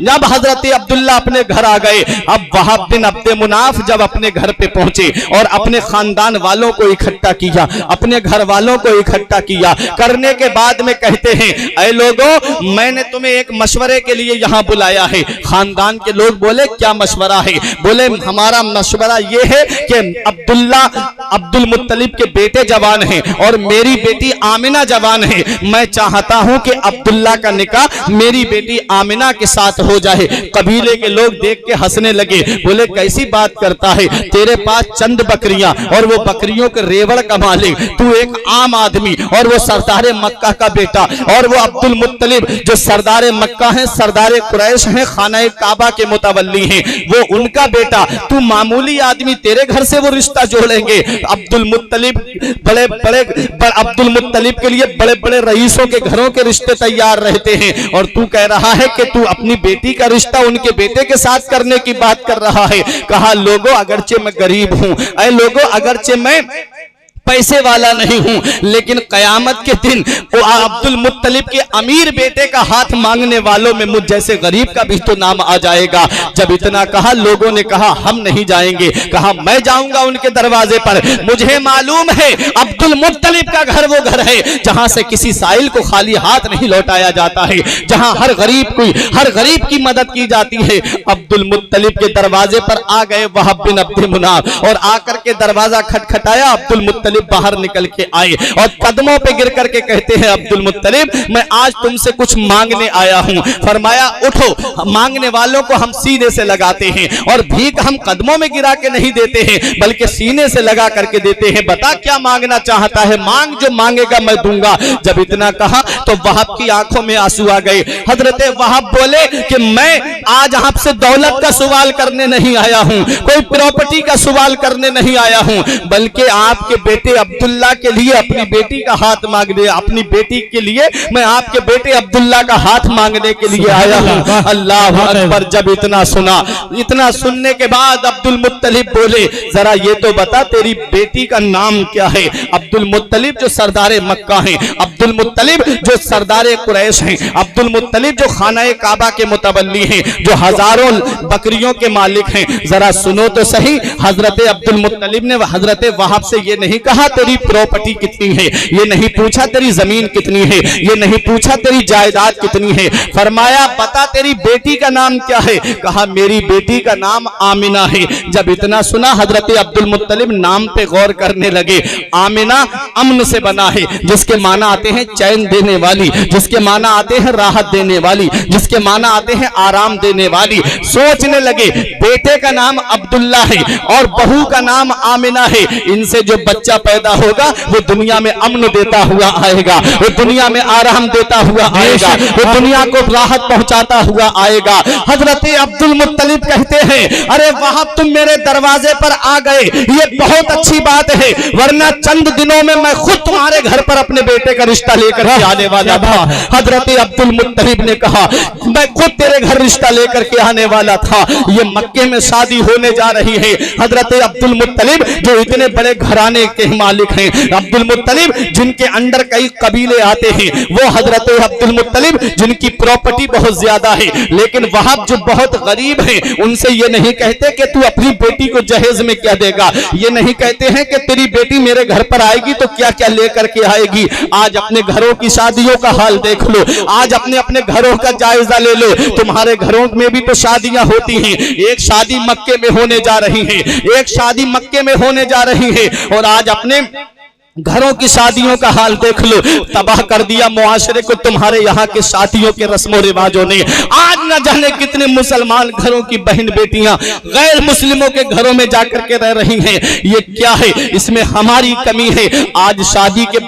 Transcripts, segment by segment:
जब हजरत अब्दुल्ला अपने घर आ गए, अब वहाब बिन अब्द मुनाफ जब अपने घर पे पहुंचे और अपने खानदान वालों को इकट्ठा किया, अपने घर वालों को इकट्ठा किया, करने के बाद में कहते हैं, ऐ लोगों, मैंने तुम्हें एक मशवरे के लिए यहाँ बुलाया है। खानदान के लोग बोले, क्या मशवरा है? बोले, हमारा मशवरा ये है कि अब्दुल्ला अब्दुल मुत्तलिब के बेटे जवान हैं और मेरी बेटी आमिना जवान है। मैं चाहता हूं कि अब्दुल्ला का निकाह मेरी बेटी आमिना के साथ हो जाए। कबीले के लोग देख के हंसने लगे, बोले, कैसी बात करता है? तेरे पास चंद बकरियां और वो बकरियों के रेवड़ का मालिक, तू एक आम आदमी और वो सरदार मक्का का बेटा, और वो अब्दुल मुत्तलिब जो सरदार मक्का है, सरदार कुरैश है, खाना काबा के मुतवल्ली हैं, वो उनका बेटा, तू मामूली आदमी, तेरे घर से वो रिश्ता जोड़ेंगे? अब्दुल मुत्तलिब अब्दुल मुत्तलिब के लिए बड़े बड़े रईसों के घरों के रिश्ते तैयार रहते हैं, और तू कह रहा है कि तू अपनी बेटी का रिश्ता उनके बेटे के साथ करने की बात कर रहा है। कहा, लोगों, अगरचे मैं गरीब हूं, ऐ लोगों, अगरचे मैं पैसे वाला नहीं हूं, लेकिन कयामत के दिन वो अब्दुल मुत्तलिब के अमीर बेटे का हाथ मांगने वालों में मुझ जैसे गरीब का भी तो नाम आ जाएगा। जब इतना कहा, लोगों ने कहा, हम नहीं जाएंगे। कहा, मैं जाऊंगा उनके दरवाजे पर। मुझे मालूम है अब्दुल मुत्तलिब का घर वो घर है जहां से किसी साइल को खाली हाथ नहीं लौटाया जाता है, जहां हर गरीब की मदद की जाती है। अब्दुल मुत्तलिब के दरवाजे पर आ गए वहाब बिन अब्द मुनाफ, और आकर के दरवाजा खटखटाया। अब्दुल मुत्तलिब बाहर निकल के आए और कदमों पे गिर करके कहते हैं, अब्दुल मुत्तलिब, मैं आज तुमसे कुछ मांगने आया हूं। फरमाया, उठो। मांगने वालों को हम सीने से लगाते हैं और भीख हम कदमों में गिरा के नहीं देते हैं, बल्कि सीने से लगा करके देते हैं। बता क्या मांगना चाहता है? मांग, जो मांगेगा मैं दूंगा। जब इतना कहा तो वहाब की आंखों में आंसू आ गए। हजरत वहाब बोले कि मैं आज आपसे दौलत का सवाल करने नहीं आया हूं, कोई प्रॉपर्टी का सवाल करने नहीं आया हूं, बल्कि आपके बेटे अब्दुल्ला के लिए अपनी बेटी का हाथ मांगने, अपनी बेटी के लिए मैं आपके बेटे अब्दुल्ला का हाथ मांगने के लिए आया हूं। अल्लाह अकबर। जब इतना सुना, इतना सुनने के बाद अब्दुल मुत्तलिब बोले, जरा ये तो बता, तेरी बेटी का नाम क्या है? अब्दुल मुत्तलिब जो सरदार मक्का हैं, अब्दुल मुत्तलिब जो सरदार कुरैश हैं, अब्दुल मुत्तलिब जो खाना काबा के मुतवल्ली हैं, जो हजारों बकरियों के मालिक हैं। जरा सुनो तो सही, हजरत अब्दुल मुत्तलिब ने हजरत वहाब से ये नहीं कहा तेरी प्रॉपर्टी कितनी है, ये नहीं पूछा तेरी जमीन कितनी है, ये नहीं पूछा तेरी जायदाद कितनी है। फरमाया, बता तेरी बेटी का नाम क्या है? कहा, मेरी बेटी का नाम आमिना है। जब इतना सुना, हजरत अब्दुल मुत्तलिब नाम पे गौर करने लगे। आमिना अमन से बना है, जिसके माना आते हैं चैन देने वाली, जिसके माना आते हैं राहत देने वाली, जिसके माना आते हैं आराम देने वाली। सोचने लगे, बेटे का नाम अब्दुल्ला है और बहू का नाम आमिना है, इनसे जो बच्चा पैदा होगा वो दुनिया में अमन देता हुआ आएगा, वो दुनिया में आराम देता हुआ आएगा, वो दुनिया को राहत पहुंचाता हुआ आएगा। हजरत अब्दुल मुत्तलिब कहते हैं, अरे वहाब तुम मेरे दरवाजे पर आ गए, ये बहुत अच्छी बात है, वरना चंद दिनों में मैं खुद तुम्हारे घर पर अपने बेटे का रिश्ता लेकर के आने वाला था। हजरत अब्दुल मुत्तलिब ने कहा, मैं खुद तेरे घर रिश्ता लेकर के आने वाला था। ये मक्के में शादी होने जा रही है। हजरत अब्दुल मुत्तलिब जो इतने बड़े घराने के मालिक हैं, अब्दुल मुत्तलिब जिनके अंडर कई कबीले आते हैं, वो हजरत अब्दुल मुत्तलिब जिनकी प्रॉपर्टी बहुत ज्यादा है, लेकिन वहाब जो बहुत गरीब हैं, उनसे ये नहीं कहते कि तू अपनी बेटी को जहेज में क्या देगा, ये नहीं कहते हैं कि तेरी बेटी मेरे घर पर आएगी तो क्या क्या लेकर के आएगी। आज अपने घरों की शादियों का हाल देख लो, आज अपने अपने घरों का जायजा ले लो। तुम्हारे घरों में भी तो शादियां होती हैं। एक शादी मक्के में होने जा रही है, एक शादी मक्के में होने जा रही है, और आज अपने घरों की शादियों का हाल देख लो। तबाह कर दिया मुआशरे को तुम्हारे यहाँ के शादियों के रस्मों रिवाजों ने। आज न जाने कितने मुसलमान घरों की बहन बेटियां गैर मुस्लिमों के घरों में जाकर के रह रही हैं। ये क्या है? इसमें हमारी कमी है। आज शादी के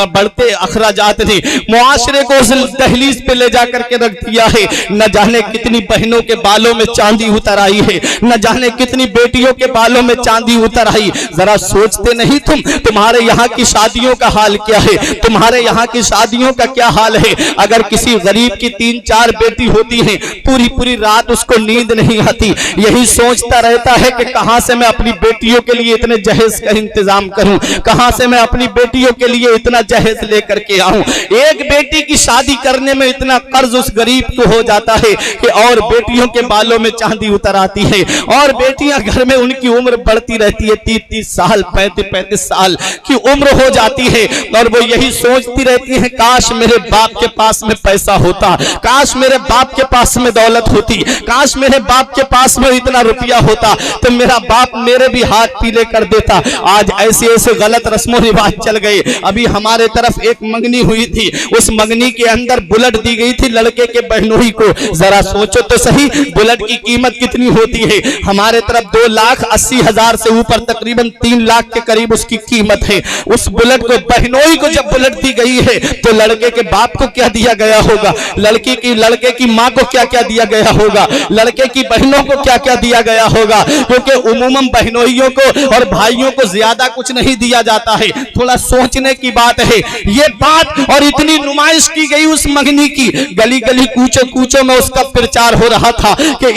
बढ़ते अखराजात ने मुआशरे को उस दहलीज पे ले जाकर के रख दिया है। न जाने कितनी बहनों के बालों में चांदी उतर आई है, न जाने कितनी बेटियों के बालों में चांदी उतर आई। जरा सोचते नहीं तुम्हारे यहाँ की शादियों का हाल क्या है? तुम्हारे यहाँ की शादियों का क्या हाल है? अगर किसी गरीब की 3-4 बेटी होती हैं पूरी पूरी रात उसको नींद नहीं आती, यही सोचता रहता है कि कहां से मैं अपनी बेटियों के लिए इतने जहेज का इंतजाम करूं, कहां से मैं अपनी बेटियों के लिए इतना जहेज लेकर के आऊं। एक बेटी की शादी करने में इतना कर्ज उस गरीब को हो जाता है कि और बेटियों के बालों में चांदी उतर आती है, और बेटियां घर में उनकी उम्र बढ़ती रहती है, 30-30 साल 35-35 साल की उम्र हो जाती है, और वो यही सोचती रहती है काश मेरे बाप के पास में पैसा होता, काश मेरे बाप के पास में दौलत होती, काश मेरे बाप के पास में इतना रुपया होता तो मेरा बाप मेरे भी हाथ पीले कर देता। आज ऐसे ऐसे गलत रस्मों रिवाज चल गए। अभी हमारे तरफ एक मंगनी हुई थी, उस मंगनी के अंदर बुलेट दी गई थी लड़के के बहनोई को। जरा सोचो तो सही बुलेट की कीमत कितनी होती है। हमारे तरफ 2,80,000 से ऊपर तकरीबन 3 लाख के करीब उसकी कीमत है। उस बुलेट को बहनोई को जब बुलेट दी गई है तो लड़के के बाप को क्या दिया गया होगा, लड़के की माँ को क्या क्या दिया गया होगा, लड़के की बहनों को क्या क्या दिया गया होगा, क्योंकि उमूमन बहनोइयों को और भाइयों को ज्यादा कुछ नहीं दिया जाता है। थोड़ा सोचने की बात है ये बात। और इतनी नुमाइश की गई उस मंगनी की, गली गली कूचो कूचो में उसका प्रचार हो रहा था कि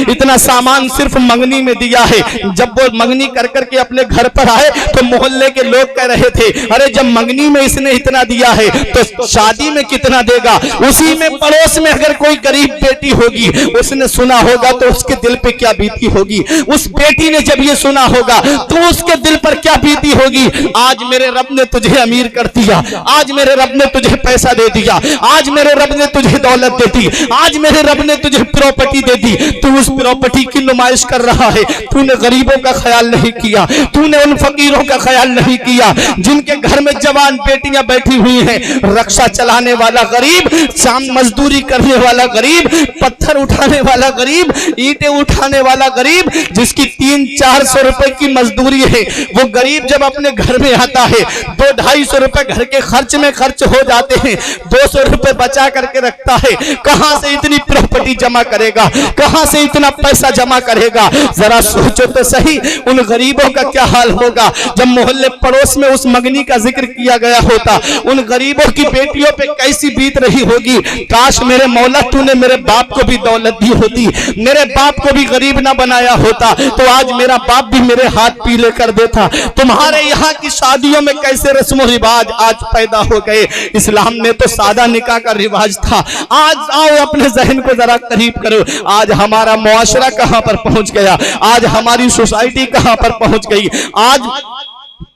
इतना सामान सिर्फ मंगनी में दिया है। जब वो मंगनी कर करके अपने घर पर आए तो मोहल्ले के लोग कह रहे थे अरे जब मंगनी में इसने इतना दिया है तो शादी में कितना देगा। उसी में पड़ोस में अगर कोई गरीब बेटी होगी, उसने सुना होगा तो उसके दिल पे क्या बीती होगी। उस बेटी ने जब ये सुना होगा तो उसके दिल पर क्या बीती होगी। आज मेरे रब ने तुझे अमीर कर दिया, आज मेरे रब ने तुझे पैसा दे दिया, आज मेरे रब ने तुझे दौलत दे दी, आज मेरे रब ने तुझे प्रॉपर्टी दे दी। तू उस प्रॉपर्टी की नुमाइश कर रहा है, तूने गरीबों का ख्याल नहीं किया, तूने उन फकीरों का ख्याल नहीं किया जिनके घर में जवान बेटियां बैठी हुई हैं। रक्षा चलाने वाला गरीब, शाम मजदूरी करने वाला गरीब, पत्थर उठाने वाला गरीब, ईंटें उठाने वाला गरीब, जिसकी 300-400 रुपए की मजदूरी है, वो गरीब जब अपने घर में आता है 200-250 रुपए घर के खर्च में खर्च हो जाते हैं, 200 रुपए बचा करके रखता है। कहां से इतनी प्रॉपर्टी जमा करेगा, कहां से इतना पैसा जमा करेगा। जरा सोचो तो सही उन गरीबों का क्या हाल होगा। जब मोहल्ले पड़ोस में उस मंगनी का जिक्र किया गया होता, उन गरीबों की बेटियों पे कैसी बीत रही होगी। काश मेरे मौला तूने मेरे बाप को भी दौलत दी होती, मेरे बाप को भी गरीब ना बनाया होता तो आज मेरा बाप भी मेरे हाथ पीले कर देता। तुम्हारे यहाँ की शादियों में कैसे रस्म रिवाज आज पैदा हो गए। इस्लाम में तो सादा निकाह का रिवाज था। आज आओ अपने जहन को जरा करीब करो, आज हमारा मुआशरा कहां पर पहुंच गया, आज हमारी सोसाइटी कहां पर पहुंच गई। आज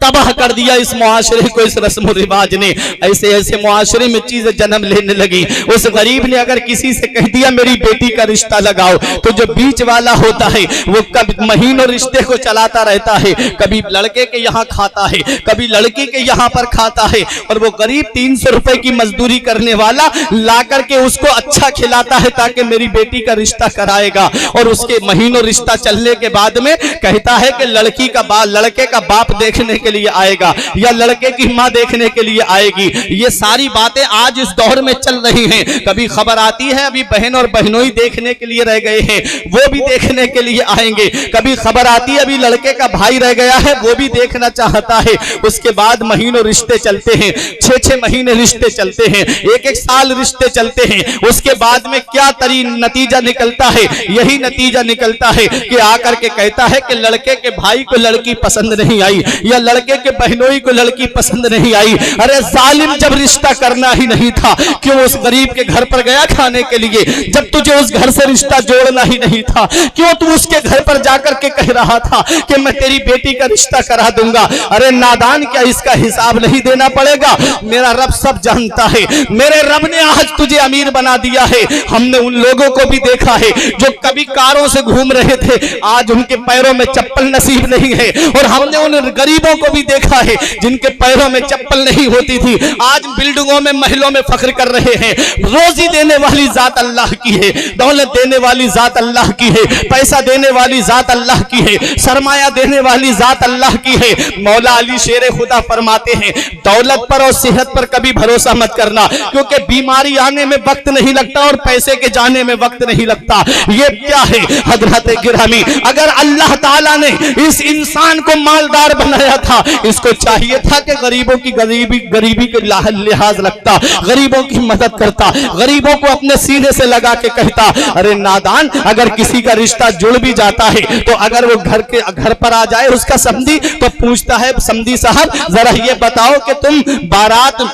तबाह कर दिया इस मुआशरे को इस रस्म रिवाज ने। ऐसे ऐसे मुआशरे में चीजें जन्म लेने लगी। उस गरीब ने अगर किसी से कह दिया मेरी बेटी का रिश्ता लगाओ तो जो बीच वाला होता है वो कभी महीनों रिश्ते को चलाता रहता है, कभी लड़के के यहाँ खाता है, कभी लड़की के यहाँ पर खाता है, और वो गरीब 300 रुपए की मजदूरी करने वाला ला करके उसको अच्छा खिलाता है ताकि मेरी बेटी का रिश्ता कराएगा। और उसके महीनों रिश्ता चलने के बाद में कहता है कि लड़के का बाप देखने के लिए आएगा या लड़के की मां देखने के लिए आएगी। ये सारी बातें आज इस दौर में चल रही हैं। कभी खबर आती है अभी बहन और बहनोई देखने के लिए रह गए हैं, वो भी देखने के लिए आएंगे। कभी खबर आती है अभी लड़के का भाई रह गया है, वो भी देखना चाहता है। उसके बाद महीनों रिश्ते चलते हैं, 6-6 महीने रिश्ते चलते हैं, 1-1 साल रिश्ते चलते हैं। उसके बाद में क्या नतीजा निकलता है, यही नतीजा निकलता है कि आकर के कहता है कि लड़के के भाई को लड़की पसंद नहीं आई या लड़के के बहनोई को लड़की पसंद नहीं आई। अरे जालिम, जब रिश्ता करना ही नहीं था क्यों उस गरीब के घर पर गया खाने के लिए। जब तुझे उस घर से रिश्ता जोड़ना ही नहीं था क्यों तू उसके घर पर जाकर के कह रहा था कि मैं तेरी बेटी का रिश्ता करा दूंगा। अरे नादान, क्या इसका हिसाब नहीं देना पड़ेगा। मेरा रब सब जानता है। मेरे रब ने आज तुझे अमीर बना दिया है। हमने उन लोगों को भी देखा है जो कभी कारों से घूम रहे थे, आज उनके पैरों में चप्पल नसीब नहीं है। और हमने उन गरीबों को भी देखा है जिनके पैरों में चप्पल नहीं होती थी, आज बिल्डिंगों में महलों में फख्र कर रहे हैं। रोजी देने वाली जात अल्लाह की है, दौलत देने वाली जात अल्लाह की है, पैसा देने वाली जात अल्लाह की है, सरमाया देने वाली जात अल्लाह की है। मौला अली शेर खुदा फरमाते हैं दौलत पर और सेहत पर कभी भरोसा मत करना, क्योंकि बीमारी आने में वक्त नहीं लगता और पैसे के जाने में वक्त नहीं लगता। ये क्या है हजरत गिरामी, अगर अल्लाह ताला ने इस इंसान को मालदार बनाया रहा था, इसको चाहिए था कि गरीबों की गरीबी के लिहाज रखता, गरीबों की मदद करता, गरीबों को अपने सीने से लगा के कहता, अरे नादान, अगर किसी का रिश्ता जुड़ भी जाता है तो अगर वो घर पर आ जाए उसका समधी, तो पूछता है, समधी साहब जरा ये बताओ कि तुम बारात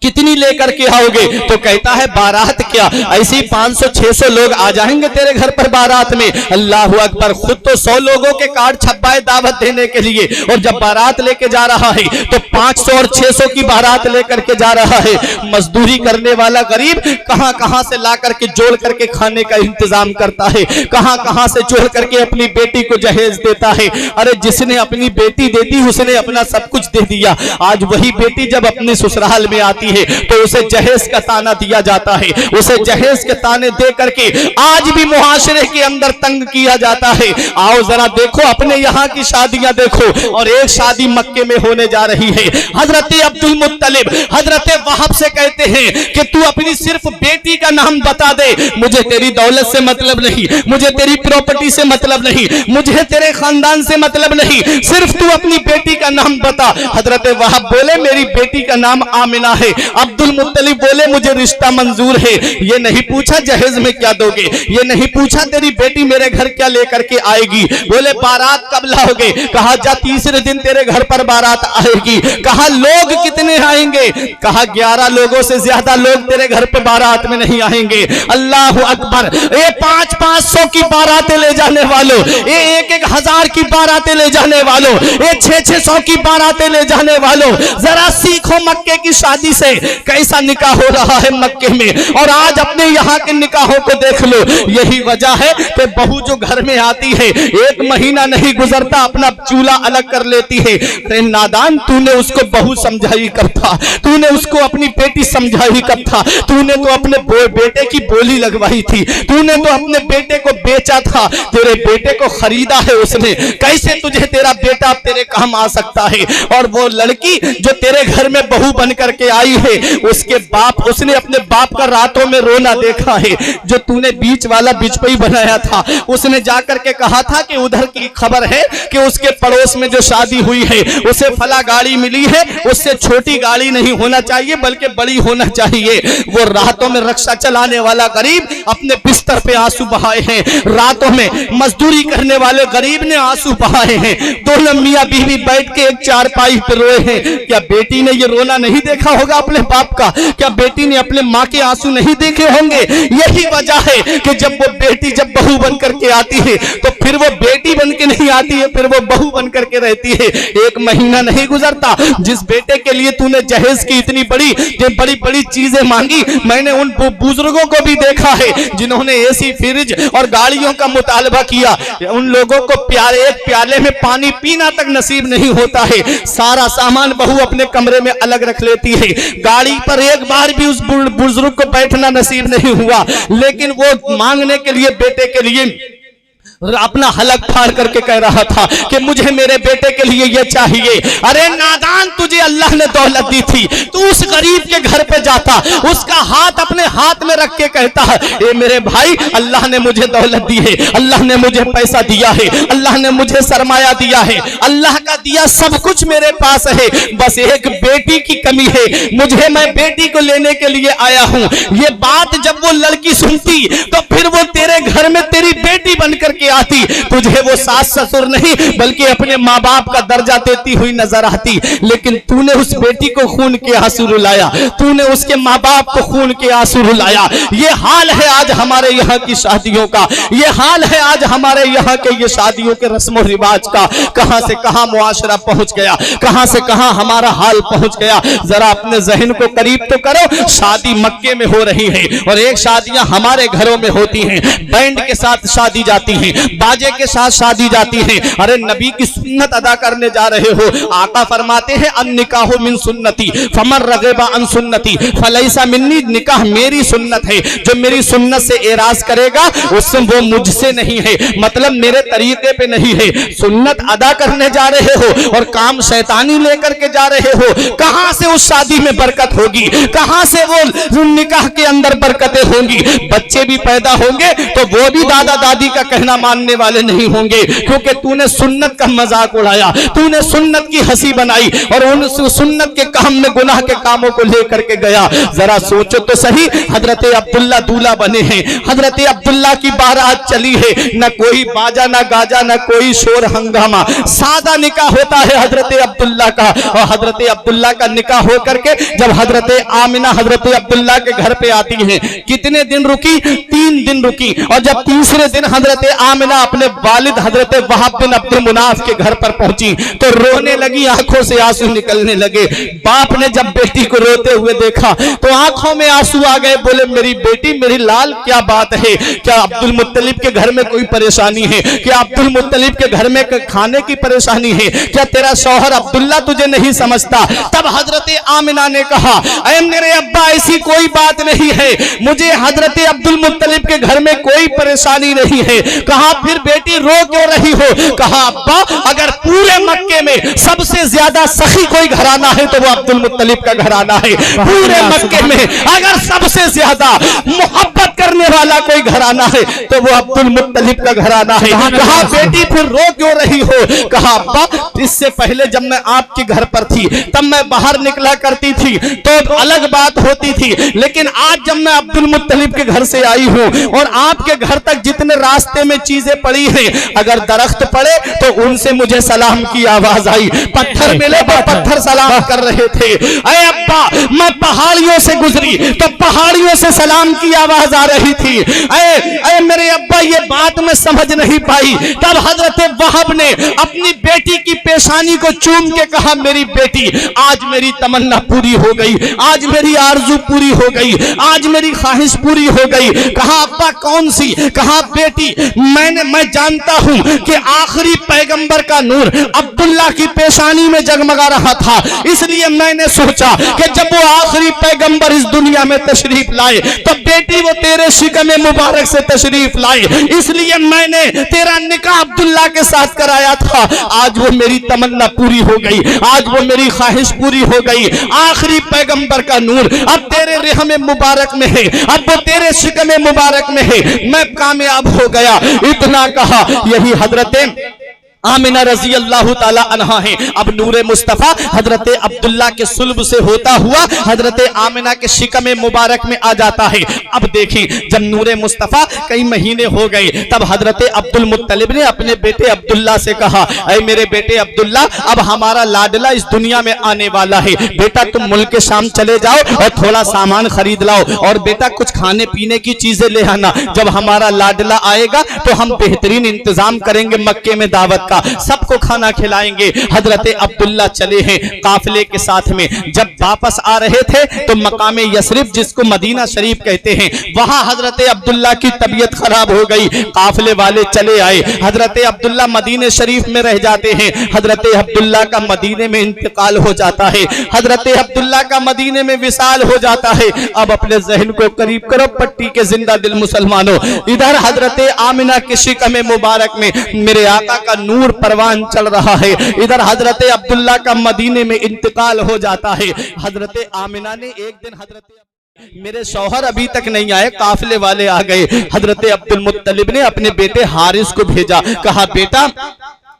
कितनी लेकर के आओगे? तो कहता है बारात क्या, ऐसी 500-600 लोग आ जाएंगे तेरे घर पर बारात में। अल्लाह अकबर, खुद तो 100 लोगों के कार्ड छपवाए दावत देने के लिए, और जब बारात लेके जा रहा है तो 500 और 600 की बारात लेकर के जा रहा है। मजदूरी करने वाला गरीब कहां कहां से ला करके जोड़ करके खाने का इंतजाम करता है, कहां कहां से जोड़ करके अपनी बेटी को जहेज देता है। अरे जिसने अपनी बेटी दे दी उसने अपना सब कुछ दे दिया। आज वही बेटी जब अपने ससुराल में आती है तो उसे जहेज का ताना दिया जाता है, उसे जहेज के ताने दे करके आज भी मुआशरे के अंदर तंग किया जाता है। आओ जरा देखो अपने यहाँ की शादियां देखो, और एक शादी मक्के में होने जा रही है। हजरत अब्दुल मुत्तलिब हजरत वहाब से कहते हैं कि तू अपनी सिर्फ बेटी का नाम बता दे, मुझे तेरी दौलत से मतलब नहीं, मुझे तेरी प्रॉपर्टी से मतलब नहीं, मुझे तेरे खानदान से मतलब नहीं, सिर्फ तू अपनी बेटी का नाम बता। हजरत वहाब बोले मेरी बेटी का नाम आमिना है। अब्दुल मुत्तलिब बोले मुझे रिश्ता मंजूर है। ये नहीं पूछा जहेज में क्या दोगे, ये नहीं पूछा तेरी बेटी मेरे घर क्या लेकर के आएगी। बोले बारात कब लाओगे? कहा जा तीसरे दिन तेरे घर पर बारात आएगी। कहा लोग कितने आएंगे? कहा 11 लोगों से ज्यादा लोग तेरे घर पे बारात में नहीं आएंगे। अल्लाह अकबर, ये 500-500 की बारातें ले जाने वालों, ये 1-1 की बारातें ले जाने वालों, ये 600 की बारातें ले जाने वालों, जरा सीखो मक्के की शादी से कैसा निकाह हो रहा है मक्के में, और आज अपने यहाँ के निकाहों को देख लो। यही वजह है कि बहू जो घर में आती है 1 महीना नहीं गुजरता अपना चूल्हा अलग कर लेती है। अरे नादान, तूने उसको बहू समझाई कब था? तूने उसको अपनी बेटी समझाई कब था? तूने तो अपने बेटे की बोली लगवाई थी, तूने तो अपने बेटे को बेचा था, तेरे बेटे को खरीदा है उसने, कैसे तुझे तेरा बेटा तेरे काम आ सकता है? और वो लड़की जो तेरे घर में बहू बन करके आई है, उसके बाप, उसने अपने बाप का रातों में रोना देखा है। जो तूने बीच वाला बिचपई बनाया था, उसने जाकर के कहा था कि उधर की खबर है कि उसके पड़ोस में जो शादी हुई है उसे फला गाड़ी मिली है, उससे छोटी गाड़ी नहीं होना चाहिए बल्कि बड़ी होना चाहिए। वो रातों में रक्षा चलाने वाला गरीब अपने बिस्तर पे आंसू बहाए हैं, रातों में मजदूरी करने वाले गरीब ने आंसू बहाए हैं, दोनों मियां बीवी बैठ के एक चारपाई पे रोए हैं। क्या बेटी ने ये रोना नहीं देखा होगा अपने बाप का? क्या बेटी ने अपने माँ के आंसू नहीं देखे होंगे? यही वजह है कि जब वो बेटी जब बहू बन करके आती है तो फिर वो बेटी बन के नहीं आती है, फिर वो बहू बन करके रहती है। 1 महीना नहीं गुजरता, जिस बेटे के लिए तूने जहेज की इतनी बड़ी चीजें मांगी, मैंने उन बुजुर्गों को भी देखा है जिन्होंने एसी, फ्रिज और गाड़ियों का मुतालबा किया। उन लोगों को एक प्याले में पानी पीना तक नसीब नहीं होता है, सारा सामान बहू अपने कमरे में अलग रख लेती है, गाड़ी पर एक बार भी उस बुजुर्ग को बैठना नसीब नहीं हुआ, लेकिन वो मांगने के लिए, बेटे के लिए अपना हलक फाड़ करके कह रहा था कि मुझे मेरे बेटे के लिए ये चाहिए। अरे नादान, तुझे अल्लाह ने दौलत दी थी, तू उस गरीब के घर पे जाता, उसका हाथ अपने हाथ में रख के कहता है, ए मेरे भाई, अल्लाह ने मुझे दौलत दी है, अल्लाह ने मुझे पैसा दिया है, अल्लाह ने मुझे सरमाया दिया है, अल्लाह का दिया सब कुछ मेरे पास है, बस एक बेटी की कमी है, मुझे, मैं बेटी को लेने के लिए आया हूँ। ये बात जब वो लड़की सुनती तो फिर वो तेरे घर में तेरी बेटी बन करके आती, तुझे वो सास ससुर नहीं बल्कि अपने माँ बाप का दर्जा देती हुई नजर आती। लेकिन तूने उस बेटी को खून के आंसू रुलाया, तूने उसके माँ बाप को खून के आंसू रुलाया। ये हाल है आज हमारे यहाँ की शादियों का, ये हाल है आज हमारे यहाँ के ये शादियों के रस्म रिवाज का। कहां से कहां मुआशरा पहुंच गया, कहां से कहां हमारा हाल पहुंच गया। जरा अपने जहन को करीब तो करो, शादी मक्के में हो रही है और एक शादियां हमारे घरों में होती हैं, बैंड के साथ शादी जाती है, बाजे के साथ शादी जाती है। अरे नबी की सुन्नत अदा करने जा रहे हो, आका फरमाते हैं अन निकाह मिन सुन्नती फमन रग़िबा अन सुन्नती फलैसा मिन्नी, निकाह मेरी सुन्नत है, जो मेरी सुन्नत से एराज करेगा उससे वो मुझसे नहीं है, मतलब मेरे तरीके पे नहीं है। सुन्नत अदा करने जा रहे हो और काम शैतानी लेकर के जा रहे हो, कहां से उस शादी में बरकत होगी, कहां से वो निकाह के अंदर बरकतें होंगी। बच्चे भी पैदा होंगे तो वो भी दादा दादी का कहना मानने वाले नहीं होंगे, क्योंकि तूने सुन्नत का मजाक उड़ाया, तूने सुन्नत की हंसी बनाई और उन सुन्नत के काम में गुनाह के कामों को लेकर के गया। जरा सोचो तो सही, हजरत अब्दुल्ला दूल्हा बने हैं, हजरत अब्दुल्ला की बारात चली है, न कोई बाजा न गाजा न कोई शोर हंगामा, सादा निकाह होता है हजरत अब्दुल्ला का। और हजरत अब्दुल्ला का निकाह हो करके जब हजरत आमिना हजरत अब्दुल्ला के घर पे आती है, कितने दिन रुकी? 3 दिन रुकी। और जब तीसरे दिन हजरत आमिना अपने वालिद हजरत वहाब बिन अब्द मुनाफ के घर पर पहुंची तो रोने लगी, आंखों से आंसू निकलने लगे। बाप ने जब बेटी को रोते हुए देखा तो आंखों में आंसू आ गए, बोले मेरी बेटी, मेरी लाल, क्या बात है? क्या अब्दुल मुत्तलिब के घर में कोई परेशानी है? क्या अब्दुल मुत्तलिब के घर में खाने की परेशानी है? क्या तेरा शौहर अब्दुल्ला तुझे नहीं समझता? तब हजरत आमिना ने कहा, ऐ मेरे अब्बा, ऐसी कोई बात नहीं है, मुझे हजरत अब्दुल मुत्तलिब के घर में कोई परेशानी नहीं है। कहा फिर बेटी रो क्यों रही हो? कहा अब्बा, अगर पूरे मक्के में सबसे ज्यादा सखी कोई घराना है तो वो अब्दुल मुत्तलिब का घराना है। पूरे मक्के में अगर सबसे ज्यादा मोहब्बत करने वाला कोई घराना है तो वो अब्दुल मुत्तलिब का घराना है। कहा बेटी फिर रो क्यों रही हो? कहा अब्बा, इससे पहले जब मैं आपके घर पर थी तब मैं बाहर निकला करती थी तो अलग बात होती थी, लेकिन आज जब मैं अब्दुल मुत्तलिब के घर से आई हूँ और आपके घर तक जितने रास्ते में चीजें पड़ी हैं, अगर दरख्त पड़े तो उनसे मुझे सलाम की आवाज आई, पत्थर मिले तो पत्थर सलाम कर रहे थे। अरे अब्बा, मैं पहाड़ियों से गुजरी तो पहाड़ियों से सलाम की आवाज आ रही थी। अरे मेरे अब्बा, ये बात मैं समझ नहीं पाई। तब हजरत वहाब ने अपनी बेटी की पेशानी को चूम के कहा, मेरी बेटी, आज मेरी तमन्ना पूरी हो गई, आज मेरी आरजू पूरी हो गई, आज मेरी ख्वाहिश पूरी हो गई। कहा अब्बा कौन सी? कहा बेटी, मैं जानता हूं कि आखिरी पैगंबर का नूर अब्दुल्ला की पेशानी में जगमगा रहा था, इसलिए मैंने सोचा कि जब वो आखिरी पैगंबर इस दुनिया में तशरीफ लाए तो बेटी वो तेरे शिकमे मुबारक से तशरीफ लाए, इसलिए मैंने तेरा निकाह अब्दुल्ला के साथ कराया था। आज वो मेरी तमन्ना पूरी हो गई, आज वो मेरी ख्वाहिश पूरी हो गई। आखिरी पैगंबर का नूर अब तेरे रहमे मुबारक में है, अब वो तेरे शिकमे मुबारक में है, मैं कामयाब हो गया। इतना कहा, यही हजरत आमिना रजी अल्लाह ताला अन्हा है। अब नूरे मुस्तफा हजरत अब्दुल्ला के सुल्ब से होता हुआ हजरत आमिना के शिकमे मुबारक में आ जाता है। अब देखिए, जब नूरे मुस्तफा कई महीने हो गए तब हजरत अब्दुल मुत्तलिब ने अपने बेटे अब्दुल्ला से कहा, ऐ मेरे बेटे अब्दुल्ला, अब हमारा लाडला इस दुनिया में आने वाला है, बेटा तुम मुल्क के शाम चले जाओ और थोड़ा सामान खरीद लाओ और बेटा कुछ खाने पीने की चीजें ले आना। जब हमारा लाडला आएगा तो हम बेहतरीन इंतजाम करेंगे मक्के में दावत का, सबको खाना खिलाएंगे। हजरत अब्दुल्ला चले हैं काफिले के साथ में। जब वापस आ रहे थे तो मकामे यसरिफ, जिसको मदीना शरीफ कहते हैं, वहां हजरत अब्दुल्ला की तबीयत खराब हो गई। काफिले वाले चले आए, हजरत अब्दुल्ला मदीने शरीफ में रह जाते हैं। हजरत अब्दुल्ला का मदीने में इंतकाल हो जाता है, हजरत अब्दुल्ला का मदीने में विसाल हो जाता है। अब अपने जहन को करीब करो पट्टी के जिंदा दिल मुसलमानों, इधर हजरत आमिना के शिकमे मुबारक में मेरे आका का नूर परवान चल रहा है, इधर हजरत अब्दुल्ला का मदीने में इंतकाल हो जाता है। हजरत आमिना ने एक दिन मेरे शौहर अभी तक नहीं आए, काफिले वाले आ गए। हजरत अब्दुल मुत्तलिब ने अपने बेटे हारिस को भेजा, कहा बेटा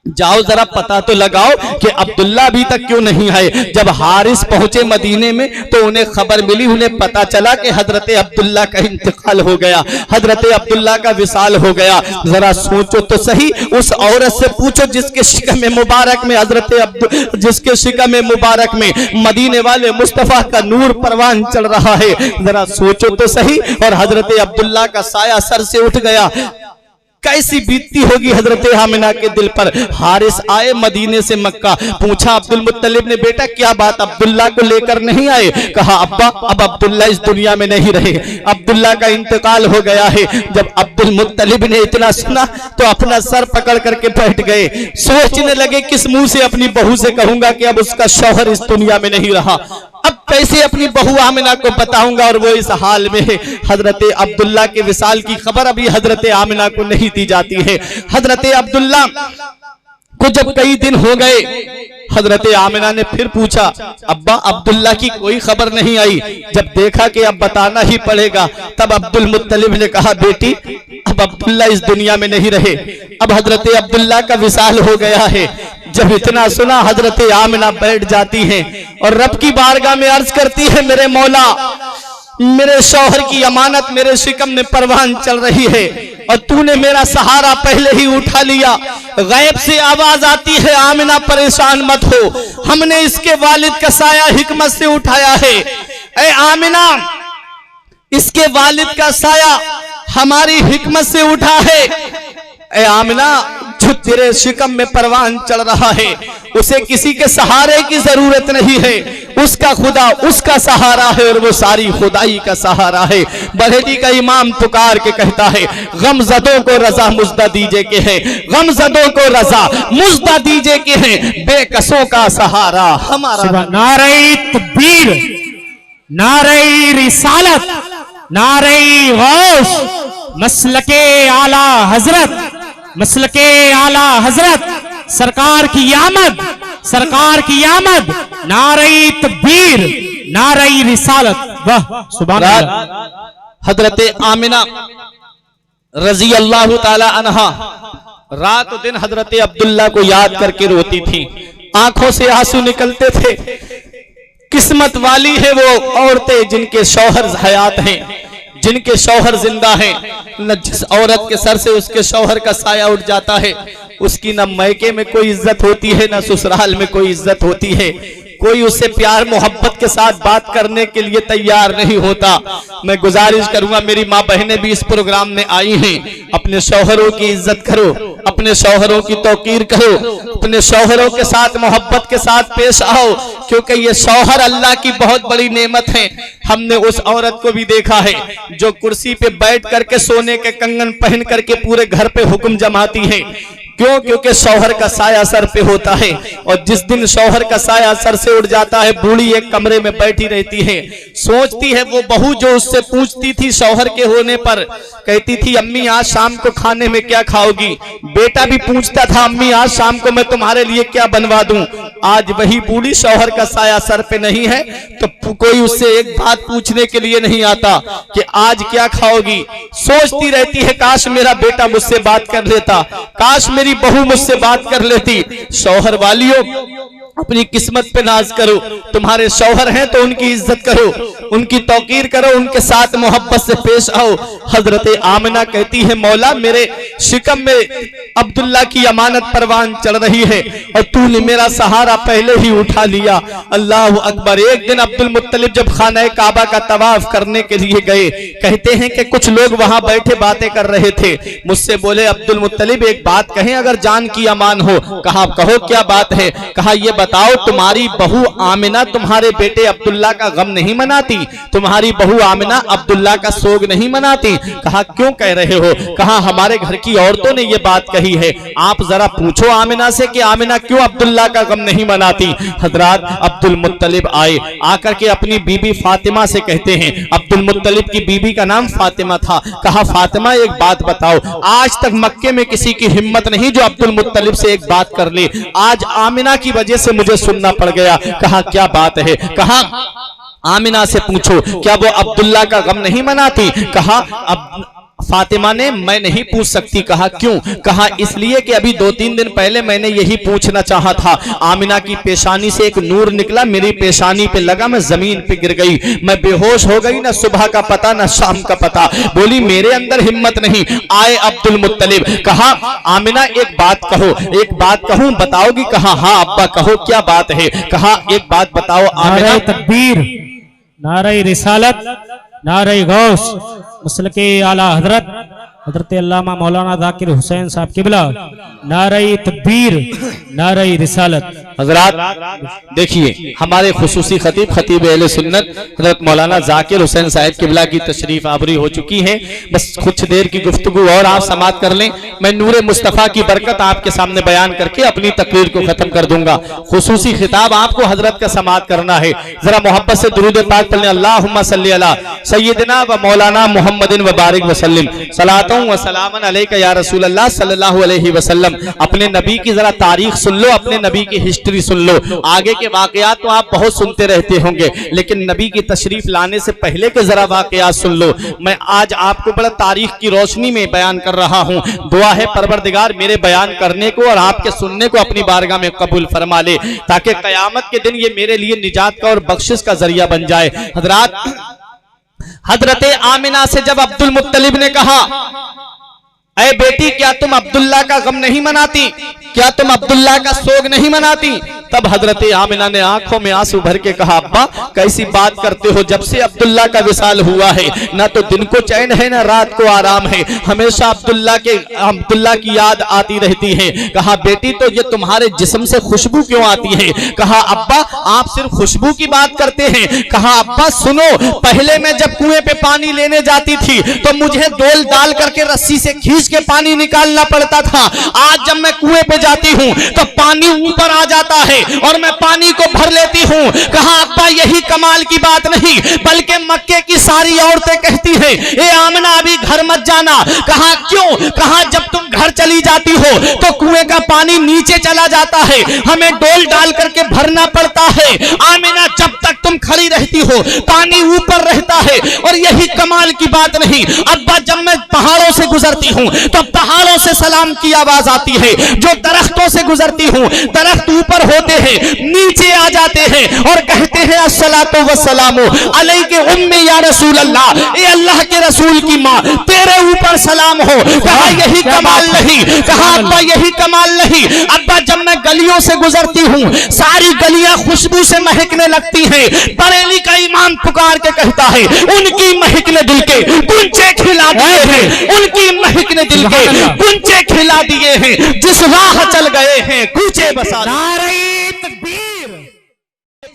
जाओ जरा पता तो लगाओ कि अब्दुल्ला अभी तक क्यों नहीं आए। जब हारिस पहुंचे मदीने में तो उन्हें खबर मिली, उन्हें पता चला कि हजरत अब्दुल्ला का इंतकाल हो गया, हजरत अब्दुल्ला का विसाल हो गया। जरा सोचो तो सही, उस औरत से पूछो जिसके शिकमे मुबारक में जिसके शिकमे मुबारक में मदीने वाले मुस्तफा का नूर परवान चल रहा है। जरा सोचो तो सही। और हजरत अब्दुल्ला का साया सर से उठ गया, कैसी बीतती होगी हजरत आमिना के दिल पर। हारिस आए मदीने से मक्का, पूछा अब्दुल मुत्तलिब ने, बेटा क्या बात, अब्दुल्ला को लेकर नहीं आए? कहा अब्बा अब अब्दुल्ला इस दुनिया में नहीं रहे, अब्दुल्ला का इंतकाल हो गया है। जब अब्दुल मुत्तलिब ने इतना सुना तो अपना सर पकड़ करके बैठ गए, सोचने लगे किस मुंह से अपनी बहू से कहूंगा कि अब उसका शौहर इस दुनिया में नहीं रहा, अब कैसे अपनी बहू आमिना को बताऊंगा और वो इस हाल में है। हजरत अब्दुल्ला के विसाल की खबर अभी हजरत आमिना को नहीं दी जाती है। हजरत अब्दुल्ला को जब कई दिन हो गए, हजरत आमिना ने फिर पूछा, अब्बा अब्दुल्ला की कोई खबर नहीं आई। जब देखा कि अब बताना ही पड़ेगा, तब अब्दुल मुत्तलिब ने कहा, बेटी अब अब अब्दुल्ला इस दुनिया में नहीं रहे, अब हजरत अब्दुल्ला का विसाल हो गया है। जब इतना सुना हजरत आमिना बैठ जाती हैं और रब की बारगाह में अर्ज करती है, मेरे मौला, मेरे शौहर की अमानत मेरे शिकम में परवान चल रही है और तूने मेरा सहारा पहले ही उठा लिया। गैब से आवाज आती है, आमिना परेशान मत हो, हमने इसके वालिद का साया हिकमत से उठाया है। ऐ आमिना, इसके वालिद का साया हमारी हिकमत से उठा है। ऐ आमिना, जो तेरे शिकम में परवान चल रहा है उसे किसी के सहारे की जरूरत नहीं है, उसका खुदा उसका सहारा है और वो सारी खुदाई का सहारा है। बरेली का इमाम पुकार के कहता है, गमजदों को रजा मुज्दा दीजे के है, गमजदों को रजा मुज्दा दीजे के है, बेकसों का सहारा हमारा। नारे तकबीर, नारे रिसालत, नारे गौस, मसलके आला हजरत, मसलके आला हजरत, सरकार की आमद, सरकार की आमद, नारे तकबीर, नारे रिसालत। वाह सुभान अल्लाह। हजरत आमिना रजी अल्लाह ताला अन्हा रात दिन हजरत अब्दुल्ला को याद करके रोती थी, आंखों से आंसू निकलते थे। किस्मत वाली है वो औरतें जिनके शौहर हयात हैं, जिनके शौहर जिंदा हैं। न जिस औरत के सर से उसके शौहर का साया उठ जाता है उसकी न मैके में कोई इज्जत होती है, न ससुराल में कोई इज्जत होती है। कोई उससे प्यार मोहब्बत के साथ बात करने के लिए तैयार नहीं होता। मैं गुजारिश करूंगा, मेरी माँ बहनें भी इस प्रोग्राम में आई हैं, अपने शौहरों की इज्जत करो, अपने शौहरों की तौकीर करो, अपने शौहरों के साथ मोहब्बत के साथ पेश आओ, क्योंकि ये शौहर अल्लाह की बहुत बड़ी नेमत है। हमने उस औरत को भी देखा है जो कुर्सी पे बैठ करके सोने के कंगन पहन करके पूरे घर पे हुक्म जमाती है। क्यों? क्योंकि शौहर का साया सर पे होता है और जिस दिन शौहर का साया सर से उड़ जाता है, बूढ़ी एक कमरे में बैठी रहती है, सोचती है वो बहू जो उससे पूछती थी शौहर के होने पर, कहती थी अम्मी आज शाम को खाने में क्या खाओगी। बेटा भी पूछता था अम्मी आज शाम को मैं तुम्हारे लिए क्या बनवा दूं। आज वही बूढ़ी शौहर का साया सर पे नहीं है तो कोई उससे एक बात पूछने के लिए नहीं आता कि आज क्या खाओगी। सोचती रहती है काश मेरा बेटा मुझसे बात कर लेता, काश मेरी बहू मुझसे बात कर लेती। शौहर वालियों, अपनी किस्मत पे नाज करो, तुम्हारे शौहर हैं तो उनकी इज्जत करो, उनकी तौकीर करो, उनके साथ मोहब्बत से पेश आओ। हजरत आमिना कहती है, मौला मेरे शिकम में अब्दुल्ला की अमानत परवान चढ़ रही है और तूने मेरा सहारा पहले ही उठा लिया। अल्लाह अकबर। एक दिन अब्दुल मुत्तलिब जब खाना काबा का तवाफ करने के लिए गए, कहते हैं कि कुछ लोग वहां बैठे बातें कर रहे थे, मुझसे बोले अब्दुल मुत्तलिब एक बात कहें अगर जान की अमान हो। कहा कहो क्या बात है। कहा ये बताओ तुम्हारी बहू आमिना तुम्हारे बेटे अब्दुल्ला का गम नहीं मनाती, तुम्हारी बहू आमिना अब्दुल्ला का सोग नहीं मनाती। कहा क्यों कह रहे हो। कहा हमारे घर की औरतों ने ये बात कही है, आप जरा पूछो आमिना से कि आमिना क्यों अब्दुल्ला का गम नहीं मनाती। हजरात अब्दुल मुत्तलिब आए, आकर के अपनी बीबी फातिमा से कहते हैं, अब्दुल मुत्तलिब की बीबी का नाम फातिमा था। कहा फातिमा एक बात बताओ, आज तक मक्के में किसी की हिम्मत नहीं जो अब्दुल मुत्तलिब से एक बात कर ले, आज आमिना की वजह से मुझे सुनना पड़ गया। कहा क्या बात है। कहा आमिना से पूछो क्या वो अब्दुल्ला का गम नहीं मनाती। कहा अब फातिमा ने मैं नहीं पूछ सकती। कहा क्यों। कहा इसलिए कि अभी 2-3 दिन पहले मैंने यही पूछना चाहा था, आमिना की पेशानी से एक नूर निकला, मेरी पेशानी पे लगा, मैं जमीन पे गिर गई, मैं बेहोश हो गई, ना सुबह का पता ना शाम का पता। बोली मेरे अंदर हिम्मत नहीं। आए अब्दुल मुत्तलिब, कहा आमिना एक बात कहो। एक बात कहूं बताओगी। कहा हाँ अब्बा कहो क्या बात है। कहा एक बात बताओ आमिना। तकबीर, नारे रिसालत, नारे गौस, मसलके आला हजरत हजरत अल्लामा मौलाना जाकिर हुसैन साहब किबला, नारे तकबीर, नारे रिसालत। हजरात देखिए हमारे खुसूसी खतीब खतीब अहले सुन्नत हजरत मौलाना जाकिर हुसैन साहब किबला की तशरीफ आवरी हो चुकी है। बस कुछ देर की गुफ्तगू और आप समाप्त कर लें, मैं नूरे मुस्तफ़ा की बरकत आपके सामने बयान करके अपनी तकरीर को खत्म कर दूंगा। खुसूसी खिताब आपको हजरत का समाप्त करना है। जरा मोहब्बत से दुरूद पाक पढ़ने, अल्लाहुम्मा सल्ली अला सय्यदना व मौलाना मुहम्मदिन व बारिक वसल्लम सलातों व सलामन अलैका या रसूल अल्लाह सल्लल्लाहु अलैहि वसल्लम। अपने नबी की जरा तारीख सुन लो, अपने नबी की हिस्ट्री हिस्ट्री सुन लो। आगे के वाकयात तो आप बहुत सुनते रहते होंगे, लेकिन नबी की तशरीफ लाने से पहले के जरा वाकयात सुन लो। मैं आज आपको बड़ा तारीख की रोशनी में बयान कर रहा हूँ। दुआ है परवरदिगार मेरे बयान करने को और आपके सुनने को अपनी बारगाह में कबूल फरमा ले, ताकि कयामत के दिन ये मेरे लिए निजात का और बख्शिश का जरिया बन जाए। हजरत आमिना से जब अब्दुल मुत्तलिब ने कहा, ऐ बेटी क्या तुम अब्दुल्ला का गम नहीं मनाती, क्या तुम अब्दुल्ला का सोग नहीं मनाती, तब हजरत आमिना ने आंखों में आंसू भर के कहा, अब्बा कैसी बात करते हो, जब से अब्दुल्ला का विसाल हुआ है ना तो दिन को चैन है ना रात को आराम है, हमेशा अब्दुल्ला की याद आती रहती है। कहा बेटी तो ये तुम्हारे जिस्म से खुशबू क्यों आती है, कहा अब्बा आप सिर्फ खुशबू की बात करते हैं, कहा अब्बा सुनो, पहले मैं जब कुएं पे पानी लेने जाती थी तो मुझे डोल डाल करके रस्सी से खींच के पानी निकालना पड़ता था, आज जब मैं कुएं पे जाती हूँ तो पानी ऊपर आ जाता है और मैं पानी को भर लेती हूँ। कहा अब्बा यही कमाल की बात नहीं, बल्कि मक्के की सारी औरतें कहती हैं ए आमना अभी घर मत जाना। कहा क्यों, कहा जब तुम घर चली जाती हो तो कुएं का पानी नीचे चला जाता है, हमें डोल डाल करके भरना पड़ता है, आमिना जब तक तुम खड़ी रहती हो पानी ऊपर रहता है। और यही कमाल की बात नहीं अब्बा, जब मैं पहाड़ों से गुजरती हूँ तो पहाड़ों से सलाम की आवाज आती है, जो दरख्तों से गुजरती हूँ दरख्त ऊपर होते हैं नीचे आ जाते हैं और कहते हैं अस्सलातु वस्सलामु अलैके उम्मी या रसूल अल्लाह, ए अल्लाह के रसूल की माँ तेरे ऊपर सलाम हो। कहा यही कमाल नहीं, कहा अब्बा यही कमाल नहीं अब्बा, जब मैं गलियों से गुजरती हूँ सारी गलियां खुशबू से महकने लगती हैं, बरेली का इमाम पुकार के कहता है उनकी महक ने दिल के गुंजे खिला दिए हैं, उनकी महक ने दिल के गुंजे खिला दिए हैं, जिस राह चल गए हैं कूचे बसा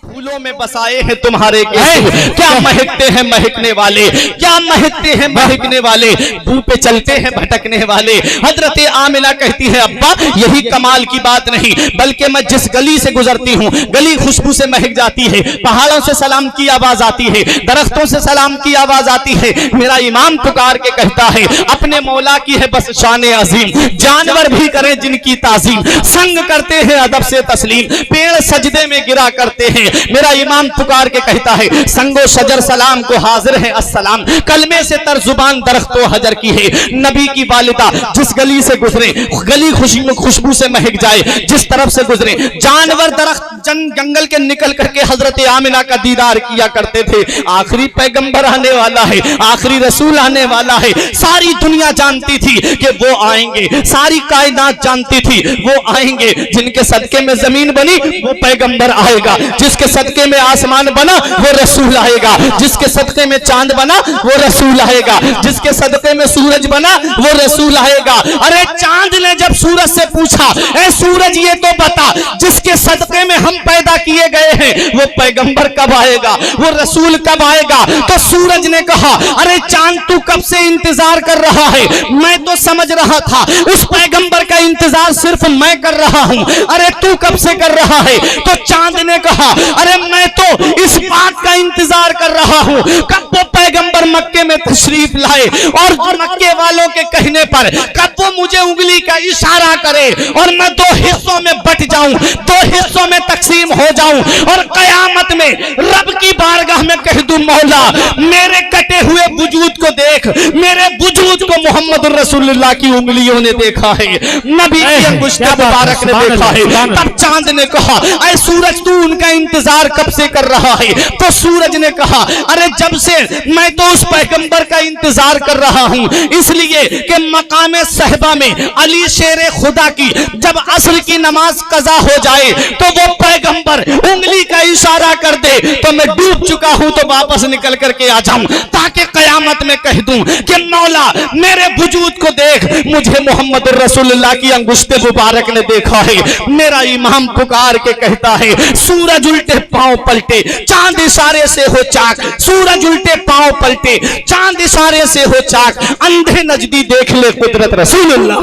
फूलों में बसाए हैं तुम्हारे गेसू, क्या महकते हैं महकने वाले, क्या महकते हैं महकने वाले, मुंह पे चलते हैं भटकने वाले। हजरत आमिना कहती है अब्बा यही कमाल की बात नहीं, बल्कि मैं जिस गली से गुजरती हूँ गली खुशबू से महक जाती है, पहाड़ों से सलाम की आवाज आती है, दरख्तों से सलाम की आवाज आती है, मेरा इमाम पुकार के कहता है अपने मौला की है बस शान अजीम, जानवर भी करें जिनकी ताजीम, संग करते हैं अदब से तस्लीम, पेड़ सजदे में गिरा करते हैं, मेरा इमाम पुकार के कहता है संगो शजर सलाम को हाजिर है अस्सलाम, कलमे से तरजुबान दरख्तो हजर की है, नबी की वालिदा जिस गली से गुजरे गली खुशबू से महक जाए, जिस तरफ से गुजरे जानवर दरख्त जंगल के निकल करके हजरत आमिना का दीदार किया करते थे। आखिरी पैगंबर आने वाला है, आखिरी रसूल आने वाला है, सारी दुनिया जानती थी कि वो आएंगे, सारी कायनात जानती थी वो आएंगे, जिनके सदके में जमीन बनी वो पैगंबर आएगा, जिसके सदके में आसमान बना वो रसूल आएगा, जिसके सदके में चांद बना वो रसूल आएगा, जिसके सदके में सूरज बना वो रसूल आएगा। अरे चांद ने जब सूरज से पूछा ए सूरज ये तो बता जिसके सदके में हम पैदा किए गए हैं वो पैगंबर कब आएगा, वो रसूल कब आएगा, तो सूरज ने कहा अरे चांद तू कब से इंतजार कर रहा है, मैं तो समझ रहा था उस पैगंबर का इंतजार सिर्फ मैं कर रहा हूं, अरे तू कब से कर रहा है, तो चांद ने कहा अरे मैं तो इस बात का इंतजार कर रहा हूं कब वो पैगंबर मक्के में तशरीफ लाए और मक्के वालों के कहने पर कब वो मुझे उंगली का इशारा करे और मैं दो हिस्सों में बट जाऊं, दो हिस्सों में तकसीम हो जाऊं और कयामत में रब की बारगाह में कह दूं मौला मेरे कटे हुए वजूद को देख, मेरे वजूद को मोहम्मद रसूलुल्लाह की उंगलियों ने देखा है, नबी की अंगुष्ठे मुबारक ने देखा है। तब चांद ने कहा ऐ सूरज तू उनका इंतजार कब से कर रहा है, तो सूरज ने कहा अरे जब से मैं तो उस पैगंबर का इंतजार कर रहा हूं, इसलिए कि मकामे सहबा में अली शेरे खुदा की जब असर की नमाज कजा हो जाए तो वो पैगंबर उंगली का इशारा कर दे तो मैं डूब चुका हूं तो वापस निकल करके आ जाऊं, ताकि कयामत में कह दूं कि मौला मेरे वजूद को देख, मुझे मोहम्मद रसूलुल्लाह की अंगुष्ठे मुबारक ने देखा है। मेरा इमाम पुकार के कहता है सूरज उल्टे पांव पलटे चांद इशारे से हो चाक, सूरज उल्टे पांव पलटे चांद इशारे से हो चाक, अंधे नजदी देख ले कुदरत रसूलुल्लाह।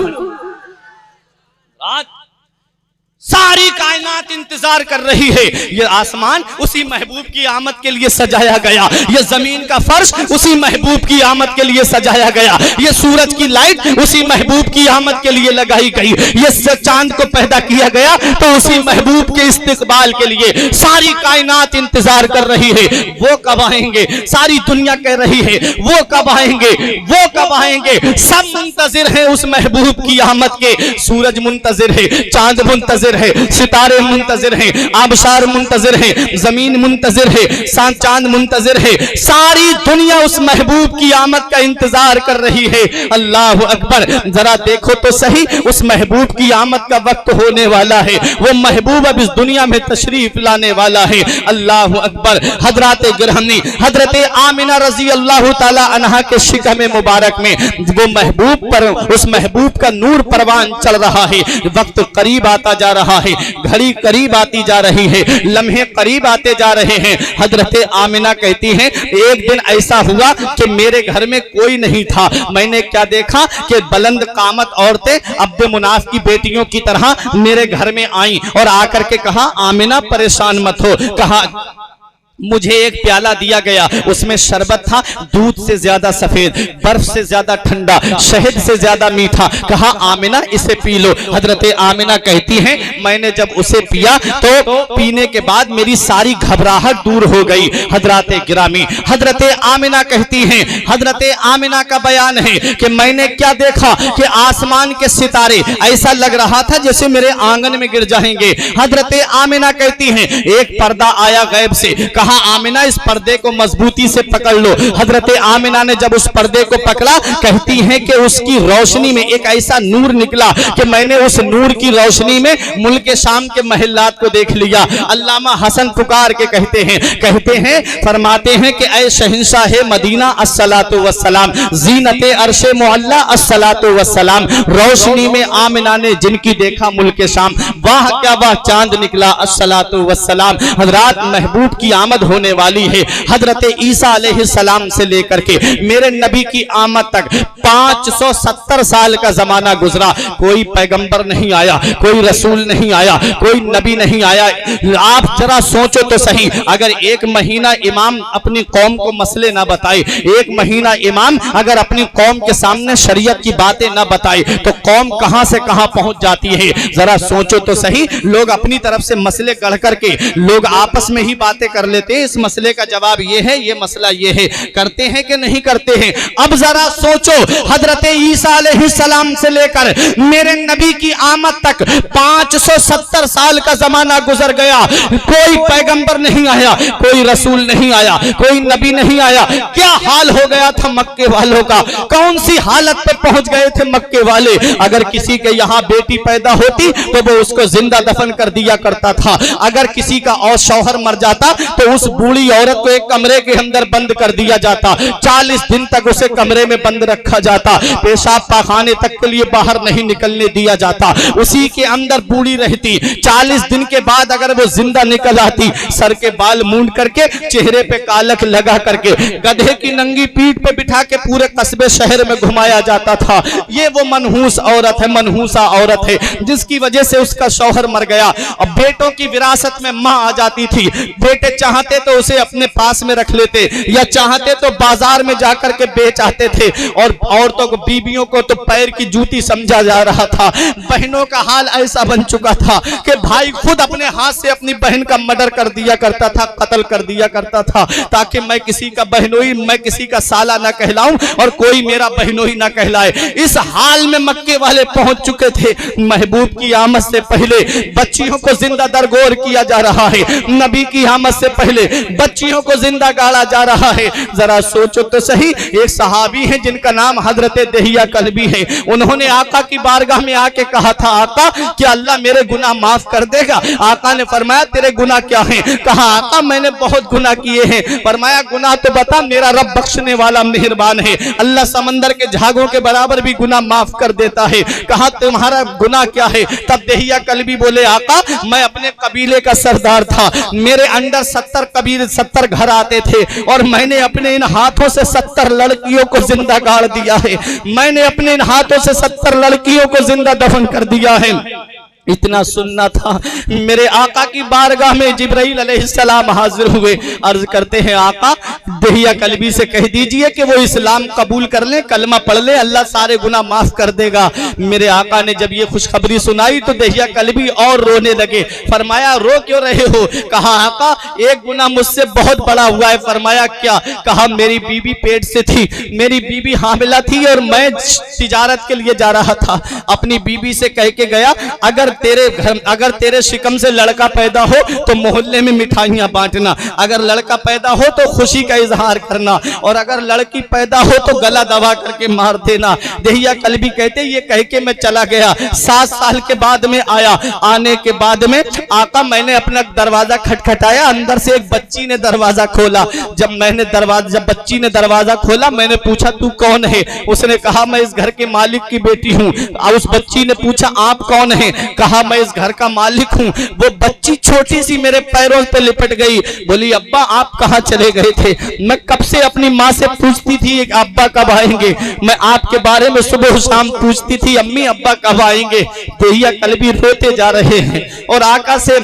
सारी कायनात इंतजार कर रही है। ये आसमान उसी महबूब की आमद के लिए सजाया गया, ये जमीन का फर्श उसी महबूब की आमद के लिए सजाया गया, ये सूरज की लाइट उसी महबूब की आमद के लिए लगाई गई, ये चांद को पैदा किया गया तो उसी महबूब के इस्तिकबाल के लिए सारी कायनात इंतजार कर रही है। वो कब आएंगे? सारी दुनिया कह रही है वो कब आएंगे, वो कब आएंगे? सब मुंतजिर है उस महबूब की आमद के। सूरज मुंतजिर है, चांद मुंतजिर है, सितारे मुंतजिर हैं, आबशार मुंतजिर हैं, जमीन मुंतजिर है, चांद मुंतजिर है। सारी दुनिया उस महबूब की आमद का इंतजार कर रही है। अल्लाह अकबर, जरा देखो तो सही, उस महबूब की आमद का वक्त होने वाला है। वो महबूब अब इस दुनिया में तशरीफ लाने वाला है। अल्लाह अकबर। हजरत गिरहनी हजरत आमिना रजी अल्लाह ताला अन्हा के शिकम मुबारक में वो महबूब पर, उस महबूब का नूर परवान चल रहा है। वक्त करीब आता जा रहा है, घड़ी करीब आती जा रही है, लम्हे करीब आते जा रहे हैं। हजरत आमिना कहती हैं एक दिन ऐसा हुआ कि मेरे घर में कोई नहीं था। मैंने क्या देखा कि बुलंद कामत औरतें अब्दे मुनाफ की बेटियों की तरह मेरे घर में आई और आकर के कहा आमिना परेशान मत हो। कहा मुझे एक प्याला दिया गया, उसमें शरबत था दूध से ज्यादा सफेद, बर्फ से ज्यादा ठंडा, शहद से ज्यादा मीठा। कहा आमिना इसे पी लो। हजरत आमिना कहती हैं मैंने जब उसे पिया तो पीने के बाद मेरी सारी घबराहट दूर हो गई। हजरत गिरामी हजरत आमिना कहती हैं, हजरत आमिना का बयान है कि मैंने क्या देखा कि आसमान के सितारे ऐसा लग रहा था जैसे मेरे आंगन में गिर जाएंगे। हजरत आमिना कहती हैं एक पर्दा आया गैब से, कहा आमिना इस पर्दे को मजबूती से पकड़ लो। हजरत आमिना ने जब उस पर्दे को पकड़ा, कहती हैं कि उसकी रोशनी में एक ऐसा नूर निकला कि मैंने उस नूर की रोशनी में मुल्क शाम के महल्लात को देख लिया। अल्लामा हसन पुकार के कहते हैं फरमाते हैं कि ऐ शहंशाह मदीना अस्सलातु वस्सलाम, जीनत अर्शे मुअल्ला अस्सलातु वस्सलाम, रोशनी में आमिना ने जिनकी देखा मुल्क शाम, वाह क्या वाह चांद निकला अस्सलातु वस्सलाम। हजरात महबूब की आमद होने वाली है। हजरत ईसा अलैहिस्सलाम से लेकर के मेरे नबी की आमद तक 570 साल का जमाना गुजरा, कोई पैगंबर नहीं आया, कोई रसूल नहीं आया, कोई नबी नहीं आया। आप जरा सोचो तो सही, अगर एक महीना इमाम अपनी कौम को मसले ना बताए, एक महीना इमाम अगर अपनी कौम के सामने शरीयत की बातें ना बताए तो कौम कहां से कहां पहुंच जाती है। जरा सोचो तो सही, लोग अपनी तरफ से मसले गढ़ करके लोग आपस में ही बातें कर लेते हैं, इस मसले का जवाब ये है, ये मसला ये है, करते हैं कि नहीं करते हैं। अब जरा सोचो, हजरत ईसा अलैहिस्सलाम से लेकर मेरे नबी की आमद तक 570 साल का जमाना गुजर गया, कोई पैगंबर नहीं आया, कोई रसूल नहीं आया, कोई नबी नहीं आया। क्या हाल हो गया था मक्के वालों का, कौन सी हालत पे पहुंच गए थे मक्के वाले। अगर किसी के यहाँ बेटी पैदा होती तो वो उसको जिंदा दफन कर दिया करता था, अगर किसी का और शौहर मर जाता तो उस बूढ़ी औरत को एक कमरे के अंदर बंद कर दिया जाता, 40 दिन तक उसे कमरे में बंद रखा जाता, पेशाब पाखाने तक के लिए बाहर नहीं निकलने दिया जाता, उसी के अंदर बूढ़ी रहती। 40 दिन के बाद अगर वो जिंदा निकल आती, सर के बाल मूंड करके, चेहरे पे कालक लगा करके, गधे की नंगी पीठ पे बिठा के पूरे कस्बे शहर में घुमाया जाता था। ये वो मनहूस औरत है, मनहूसा औरत है जिसकी वजह से उसका शौहर मर गया। अब बेटों की विरासत में माँ आ जाती थी, बेटे चाहते तो उसे अपने पास में रख लेते या चाहते तो बाजार में जाकर के बेच आते थे, और औरतों को, बीबियों को तो पैर की जूती समझा जा रहा था। बहनों का हाल ऐसा बन चुका था कि भाई खुद अपने हाथ से अपनी बहन का मर्डर कर दिया करता था, कत्ल कर दिया करता था, ताकि मैं किसी का बहनोई, मैं किसी का साला ना कहलाऊं और कोई मेरा बहनोई ना कहलाए। इस हाल में मक्के वाले पहुंच चुके थे। महबूब की आमद से पहले बच्चियों को जिंदा दरगोर किया जा रहा है, नबी की आमद से पहले बच्चियों को जिंदा गाड़ा जा रहा है। जरा सोचो तो सही, एक सहाबी है जिनका नाम हजरत दहिया कल्बी है, उन्होंने आका की बारगाह में आके कहा था आका क्या अल्लाह मेरे गुनाह माफ कर देगा। आका ने फरमाया तेरे गुनाह क्या हैं। कहा आका मैंने बहुत गुनाह किए हैं। फरमाया गुनाह तो बता, मेरा रब बख्शने वाला मेहरबान है, अल्लाह समंदर के झागों के बराबर भी गुनाह माफ कर देता है। कहा तुम्हारा गुनाह क्या है। तब दहिया कल्बी बोले आका मैं अपने कबीले का सरदार था, मेरे अंडर 70 घर आते थे और मैंने अपने इन हाथों से 70 लड़कियों को जिंदा गाड़ दिया है, मैंने अपने इन हाथों से 70 लड़कियों को जिंदा दफन कर दिया है। इतना सुनना था। मेरे आका की बारगाह में जिब्राइल अलैहिस्सलाम हाजिर हुए, अर्ज करते हैं आका दहिया कल्बी से कह दीजिए कि वो इस्लाम कबूल कर ले, कलमा पढ़ ले, अल्लाह सारे गुनाह माफ कर देगा। मेरे आका ने जब ये खुशखबरी सुनाई तो दहिया कल्बी और रोने लगे। फरमाया रो क्यों रहे हो? कहा आका एक गुनाह मुझसे बहुत बड़ा हुआ है। फरमाया क्या? कहा मेरी बीबी पेट से थी, मेरी बीबी हामिला थी और मैं तिजारत के लिए जा रहा था। अपनी बीबी से कह के गया अगर तेरे शिकम से लड़का पैदा हो तो मोहल्ले में मिठाइयां बांटना, अगर लड़का पैदा हो तो खुशी का इजहार करना, और अगर लड़की पैदा हो तो गला दबा करके मार देना। दहिया कल्बी कहते ये कह के मैं चला गया। 7 साल के बाद में आया। आने के बाद में आका मैंने अपना दरवाजा खटखटाया, अंदर से एक बच्ची ने दरवाजा खोला। जब बच्ची ने दरवाजा खोला मैंने पूछा तू कौन है? उसने कहा मैं इस घर के मालिक की बेटी हूँ। उस बच्ची ने पूछा आप कौन है? कहा मैं इस घर का मालिक हूँ। वो बच्ची छोटी सी मेरे पैरों पे लिपट गई, बोली अब्बा आप कहाँ चले गए थे? मैं कब से अपनी माँ से पूछती थी अब्बा कब आएंगे, मैं आपके बारे में सुबह शाम पूछती थी अम्मी अब्बा कब आएंगे। दहिया कल्बी रोते जा रहे हैं और आका से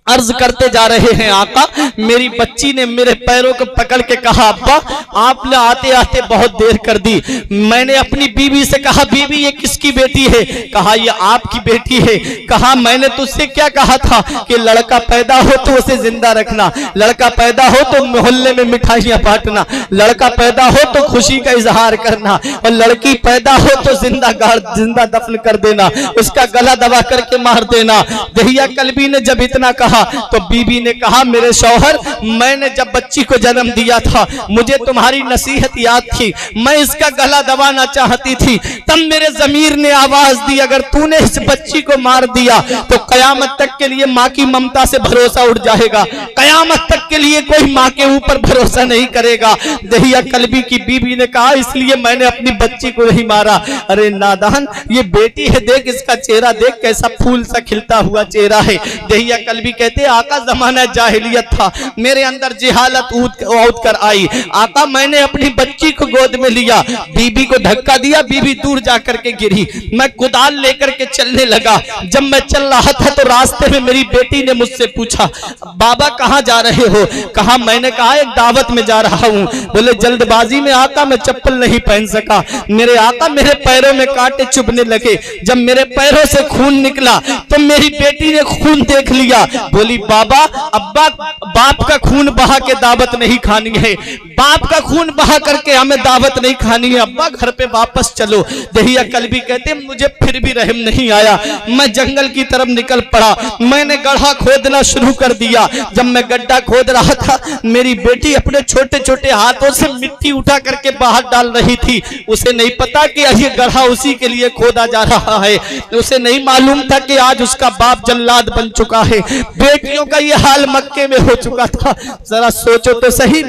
अर्ज करते जा रहे हैं आका मेरी बच्ची ने मेरे पैरों को पकड़ के कहा अब्बा आपने आते आते बहुत देर कर दी। मैंने अपनी बीवी से कहा बीवी ये किसकी बेटी है? कहा ये आपकी बेटी है। कहा मैंने तुझसे क्या कहा था कि लड़का पैदा हो तो उसे जिंदा रखना, लड़का पैदा हो तो मोहल्ले में मिठाइयां बांटना, लड़का पैदा हो तो खुशी का इजहार करना, और लड़की पैदा हो तो जिंदा दफन कर देना, उसका गला दबा करके मार देना। दहिया कल्बी ने जब इतना कहा तो बीबी ने कहा मेरे शौहर मैंने जब बच्ची को जन्म दिया था मुझे तुम्हारी नसीहत याद थी, मैं इसका गला दबाना चाहती थी, तब मेरे ज़मीर ने आवाज दी अगर तूने इस बच्ची को मार दिया तो कयामत तक के लिए माँ की ममता से भरोसा उठ जाएगा, कयामत तक के लिए कोई माँ के ऊपर भरोसा नहीं करेगा। दहिया कल्बी की बीबी ने कहा इसलिए मैंने अपनी बच्ची को नहीं मारा। अरे नादान ये बेटी है, देख इसका चेहरा देख कैसा फूल सा खिलता हुआ चेहरा है। दहिया कल्बी कहते आका जमाना जाहिलियत था, मेरे अंदर जिहालत उठ कर आई। आका मैंने अपनी बच्ची को गोद में लिया, बीबी को धक्का दिया, बीबी दूर जाकर के गिरी, मैं कुदाल लेकर के चलने लगा। जब मैं चल रहा था तो रास्ते में मेरी बेटी ने मुझसे पूछा बाबा कहाँ जा रहे हो? कहा मैंने कहा एक दावत में जा रहा हूँ। बोले जल्दबाजी में आका मैं चप्पल नहीं पहन सका, मेरे आका मेरे पैरों में कांटे चुभने लगे, जब मेरे पैरों से खून निकला तो मेरी बेटी ने खून देख लिया, बोली बाबा अब्बा बाप का खून बहा के दावत नहीं खानी है, बाप का खून बहा करके हमें दावत नहीं खानी है, अब्बा घर पे वापस चलो। दहिया कल्बी कहते मुझे फिर भी रहम नहीं आया, मैं जंगल की तरफ निकल पड़ा, मैंने गड्ढा खोदना शुरू कर दिया। जब मैं गड्ढा खोद रहा था मेरी बेटी अपने छोटे छोटे हाथों से मिट्टी उठा करके बाहर डाल रही थी, उसे नहीं पता कि ये गड्ढा उसी के लिए खोदा जा रहा है, उसे नहीं मालूम था कि आज उसका बाप जल्लाद बन चुका है, बेटियों का ये हाल मक्के में हो चुका था। जरा सोचो तो सही।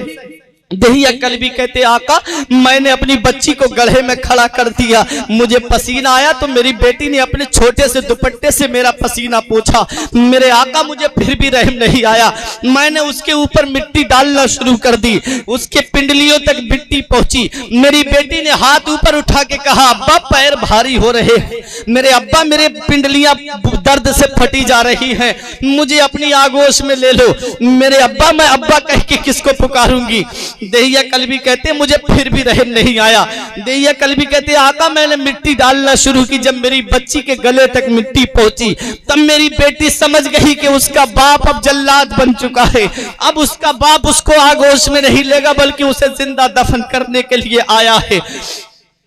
दहिया कल्बी कहते आका मैंने अपनी बच्ची को गड्ढे में खड़ा कर दिया, मुझे पसीना आया तो मेरी बेटी ने अपने छोटे से दुपट्टे से मेरा पसीना पोंछा, मेरे आका मुझे फिर भी रहम नहीं आया, मैंने उसके ऊपर मिट्टी डालना शुरू कर दी, उसके पिंडलियों तक मिट्टी पहुंची। मेरी बेटी ने हाथ ऊपर उठा के कहा अब्बा पैर भारी हो रहे हैं, मेरे अब्बा मेरे पिंडलियां दर्द से फटी जा रही हैं, मुझे अपनी आगोश में ले लो। मेरे अब्बा मैं अब्बा कह के किसको पुकारूंगी? दहिया कल्बी कहते मुझे फिर भी रहम नहीं आया। दहिया कल्बी कहते आका मैंने मिट्टी डालना शुरू की, जब मेरी बच्ची के गले तक मिट्टी पहुंची तब मेरी बेटी समझ गई कि उसका बाप अब जल्लाद बन चुका है, अब उसका बाप उसको आगोश में नहीं लेगा बल्कि उसे जिंदा दफन करने के लिए आया है।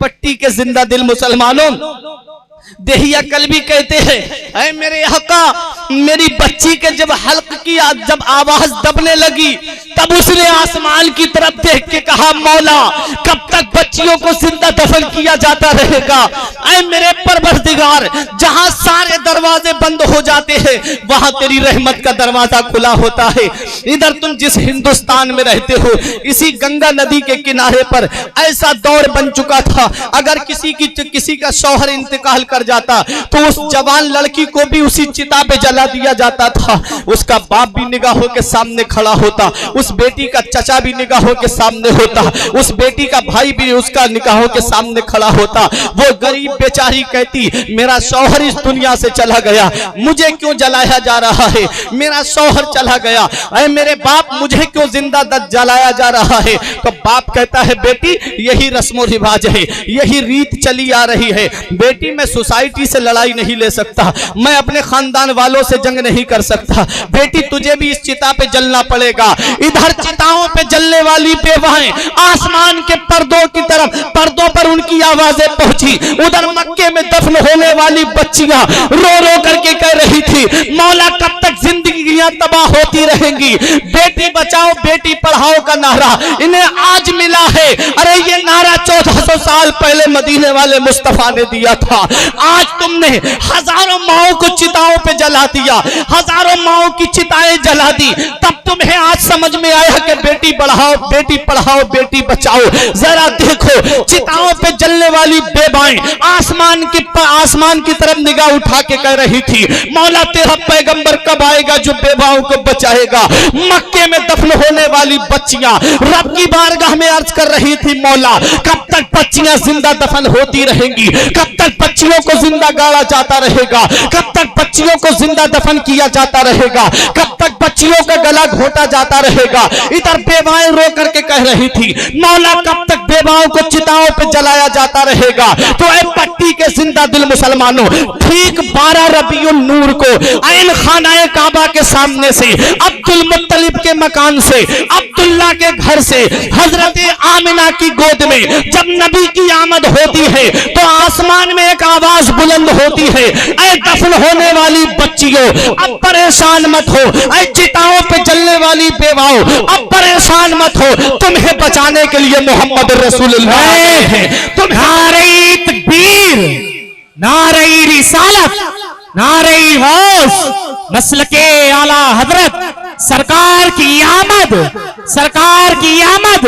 पट्टी के जिंदा दिल मुसलमानों, दहिया कल्बी कहते हैं ऐ मेरे आका मेरी बच्ची के जब हल्क की जब आवाज दबने लगी तब उसने आसमान की तरफ देख के कहा मौला कब तक बच्चियों को जिंदा दफन किया जाता रहेगा? ऐ मेरे परवरदिगार जहां सारे दरवाजे बंद हो जाते हैं वहां तेरी रहमत का दरवाजा खुला होता है। इधर तुम जिस हिंदुस्तान में रहते हो इसी गंगा नदी के किनारे पर ऐसा दौर बन चुका था, अगर किसी का शौहर इंतकाल कर जाता तो उस जवान लड़की को भी उसी चिता पे जला जला दिया जाता था, उसका बाप भी निगाहों के सामने खड़ा होता, उस बेटी का चचा भी निगाहों के सामने होता, उस बेटी का भाई भी उसका निगाहों के सामने खड़ा होता। वो गरीब बेचारी कहती मेरा शौहर इस दुनिया से चला गया, मुझे क्यों जलाया जा रहा है, मेरा शौहर चला गया, अरे मेरे बाप मुझे क्यों जिंदा जलाया जा रहा है। तो बाप कहता है बेटी यही रस्मो रिवाज है, यही रीत चली आ रही है। बेटी मैं सोसाइटी से लड़ाई नहीं ले सकता, मैं अपने खानदान वालों से जंग नहीं कर सकता, बेटी तुझे भी इस चिता पे जलना पड़ेगा। इधर चिताओं पे जलने वाली बेवाएं आसमान के पर्दों की तरफ, पर्दों पर उनकी आवाजें पहुंची। उधर मक्के में दफन होने वाली बच्चियां रो रो करके कह रही थी मौला कब तक जिंदगियां तबाह होती रहेंगी। बेटी बचाओ बेटी पढ़ाओ का नारा इन्हें आज मिला है। अरे ये नारा 1400 साल पहले मदीने वाले मुस्तफा ने दिया था। आज तुमने हजारों माओं को चिताओं पे जला दिया, हजारों माओं की चिताएं जला दी, तब तुम्हें आज समझ में आया कि बेटी बढ़ाओ बेटी पढ़ाओ बेटी बचाओ। जरा देखो चिताओं पे जलने वाली बेवाएं आसमान की तरफ निगाह उठा के कह रही थी मौला तेरा पैगंबर कब आएगा जो बेवाओं को बचाएगा। मक्के में दफन होने वाली बच्चियां रब की बारगाह में अर्ज कर रही थी मौला कब तक बच्चियां जिंदा दफन होती रहेंगी, कब तक बच्चियों को जिंदा गाड़ा जाता रहेगा, कब तक बच्चियों को जिंदा दफन किया जाता रहेगा, कब तक बच्चियों का गला घोटा जाता रहेगा। इधर बेवाएं रो करके कह रही थी मौला कब तक बेवाओं को चिताओं पे जलाया जाता रहेगा। तो ए पट्टी के जिंदा दिल मुसलमानों, ठीक 12 रबीउल नूर को ऐन खानाए काबा के सामने से, अब्दुल मुत्तलिब के मकान से, अब्दुल्ला के घर से, हजरत आमिना की गोद में जब नबी की आमद होती है तो आसमान में एक आवाज बुलंद होती है ऐ दफन होने वाली बच्चियों अब परेशान मत हो, ऐ चिताओं पे जलने वाली बेवाओं अब परेशान मत हो, तुम्हें बचाने के लिए मोहम्मद रसूलुल्लाह है। नारे तकबीर, नारे रिसालत, नारे गौस, मसलके आला हजरत, सरकार की आमद, सरकार की आमद,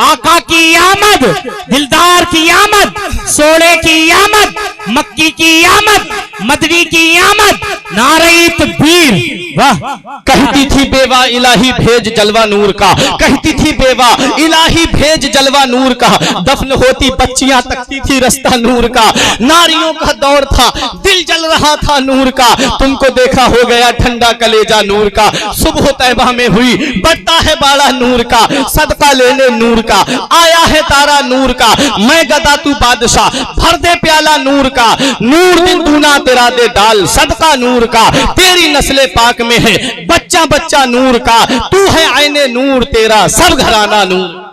आका की आमद, दिलदार की आमद, सोने की आमद, मक्की की आमद, मदनी की आमद, नारे तकबीर। वाह। कहती थी बेवा इलाही भेज जलवा नूर का, कहती थी बेवा इलाही भेज जलवा नूर का। दफन होती बच्चियां तकती थी रास्ता नूर का। नारियों का दौर था, दिल जल रहा था नूर का। तुमको देखा हो गया ठंडा कलेजा नूर का। सुबह तैबा में हुई बढ़ता है बाड़ा नूर का, सदका लेने नूर का आया है तारा नूर का। मैं गदा तू बादशाह भर दे प्याला नूर का, नूर दिन दूना तेरा दे डाल सदका नूर का। तेरी नस्ले पाक में है बच्चा बच्चा नूर का, तू है आईने नूर तेरा सब घराना नूर।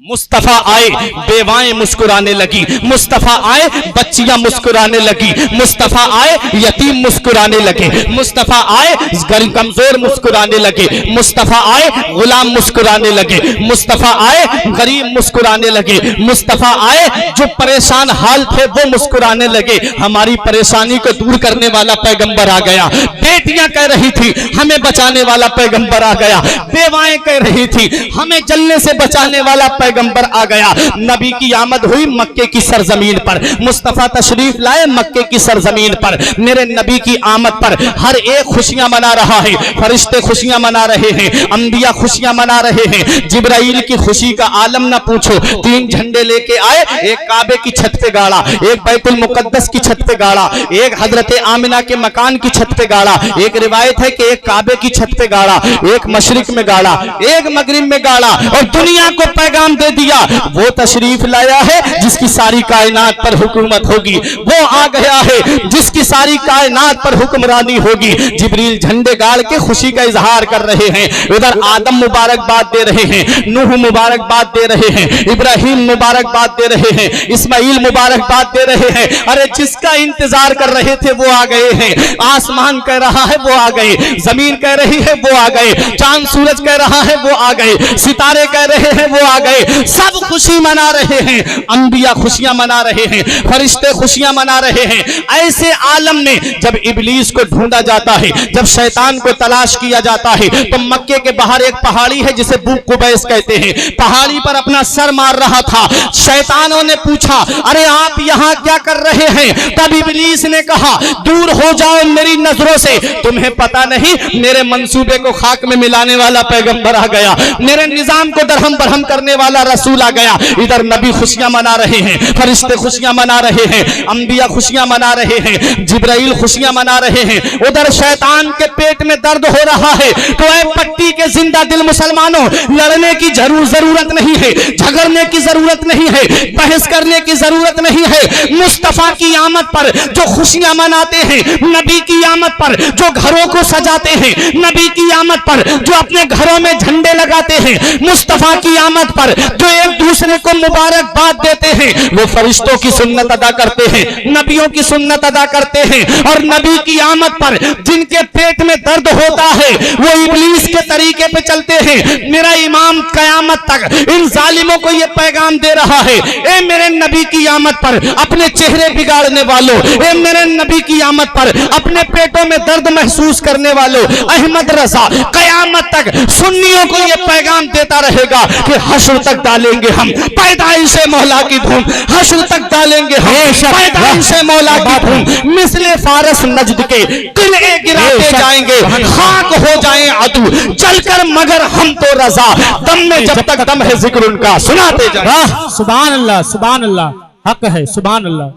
मुस्तफा आए बेवाएं मुस्कुराने लगी, मुस्तफा आए बच्चियां मुस्कुराने लगी, मुस्तफा आए यतीम मुस्कुराने लगे, मुस्तफा आए गरीब कमजोर मुस्कुराने लगे, मुस्तफा आए गुलाम मुस्कुराने लगे, मुस्तफा आए गरीब मुस्कुराने लगे, मुस्तफा आए जो परेशान हाल थे वो मुस्कुराने लगे। हमारी परेशानी को दूर करने वाला पैगंबर आ गया। बेटियां कह रही थी हमें बचाने वाला पैगंबर आ गया। बेवाएं कह रही थी हमें जलने से बचाने वाला पैगंबर आ गया। नबी की आमद हुई मक्के की सरजमीन पर, मुस्तफा तशरीफ लाए मक्के की सरजमीन पर। मेरे नबी की आमद पर हर एक खुशियां मना रहा है, फरिश्ते खुशियां मना रहे हैं, अंबिया खुशियां मना रहे हैं। जिब्राइल की खुशी का आलम ना पूछो। 3 झंडे लेके आए, एक काबे की छत पे गाड़ा, एक बैतुल मुकद्दस की छत पे गाड़ा, एक हजरत आमिना के मकान की छत पे गाड़ा। एक रिवायत है कि एक काबे की छत पे गाड़ा, एक मशरिक में गाड़ा, एक मगरिब में गाड़ा और दुनिया को पैगाम दे दिया वो तशरीफ लाया है जिसकी सारी कायनात पर हुकूमत होगी। वो आ गया है जिसकी सारी कायनात पर हुक्मरानी होगी। जिब्रील झंडे गाड़ के खुशी का इजहार कर रहे हैं। उधर आदम मुबारकबाद दे रहे हैं, नूह मुबारकबाद दे रहे हैं, इब्राहिम मुबारकबाद दे रहे हैं, इस्माइल मुबारकबाद दे रहे हैं। अरे जिसका इंतजार कर रहे थे वो आ गए हैं। आसमान कह रहा है वो आ गए, जमीन कह रही है वो आ गए, चांद सूरज कह रहा है वो आ गए, सितारे कह रहे हैं वो आ गए। सब खुशी मना रहे हैं, अंबिया खुशियां मना रहे हैं, फरिश्ते खुशियां मना रहे हैं। ऐसे आलम में जब इब्लीस को ढूंढा जाता है, जब शैतान को तलाश किया जाता है, तो मक्के के बाहर एक पहाड़ी है जिसे बुक कुबैस कहते हैं, पहाड़ी पर अपना सर मार रहा था। शैतानों ने पूछा, अरे आप यहाँ क्या कर रहे हैं? तब इब्लीस ने कहा, दूर हो जाओ मेरी नजरों से, तुम्हें पता नहीं मेरे मंसूबे को खाक में मिलाने वाला पैगंबर आ गया, मेरे निजाम को दरहम बरहम करने वाला रसूल आ गया। इधर नबी खुशियां मना रहे हैं, फरिश्ते खुशियां मना रहे हैं, अंबिया खुशियां मना रहे हैं, जिब्राइल खुशियां मना रहे हैं। उधर शैतान के पेट में दर्द हो रहा है। तो ऐ पट्टी के जिंदा दिल मुसलमानों, लड़ने की जरूरत नहीं है, झगड़ने की जरूरत नहीं है, बहस करने की जरूरत नहीं है। मुस्तफा की आमद पर जो खुशियां मनाते हैं, नबी की आमद पर जो घरों को सजाते हैं, नबी की आमद पर जो अपने घरों में झंडे लगाते हैं, मुस्तफा की आमद पर जो एक दूसरे को मुबारकबाद देते हैं, वो फरिश्तों की सुन्नत अदा करते हैं, नबियों की सुन्नत अदा करते हैं। और नबी की आमद पर जिनके पेट में दर्द होता है, वो इब्लीस के तरीके पे चलते हैं। मेरा इमाम कयामत तक इन जालिमों को ये पैगाम दे रहा है, ए मेरे नबी की आमद पर अपने चेहरे बिगाड़ने वालों, ए मेरे नबी की आमद पर अपने पेटों में दर्द महसूस करने वालों, अहमद रजा कयामत तक सुन्नियों को ये पैगाम देता रहेगा कि हश्र तक डालेंगे हम पैदाइश मौला की धूम, हश्र तक डालेंगे हम पैदाइश मौला की धूम। मिसले फारस नजद के किले गिराते जाएंगे, खाक हो जाएं अदू जलकर, मगर हम तो रजा, दम में जब तक दम है जिक्र उनका सुनाते जाएंगे। सुभान अल्लाह, सुभान अल्लाह, हक है, सुभान अल्लाह।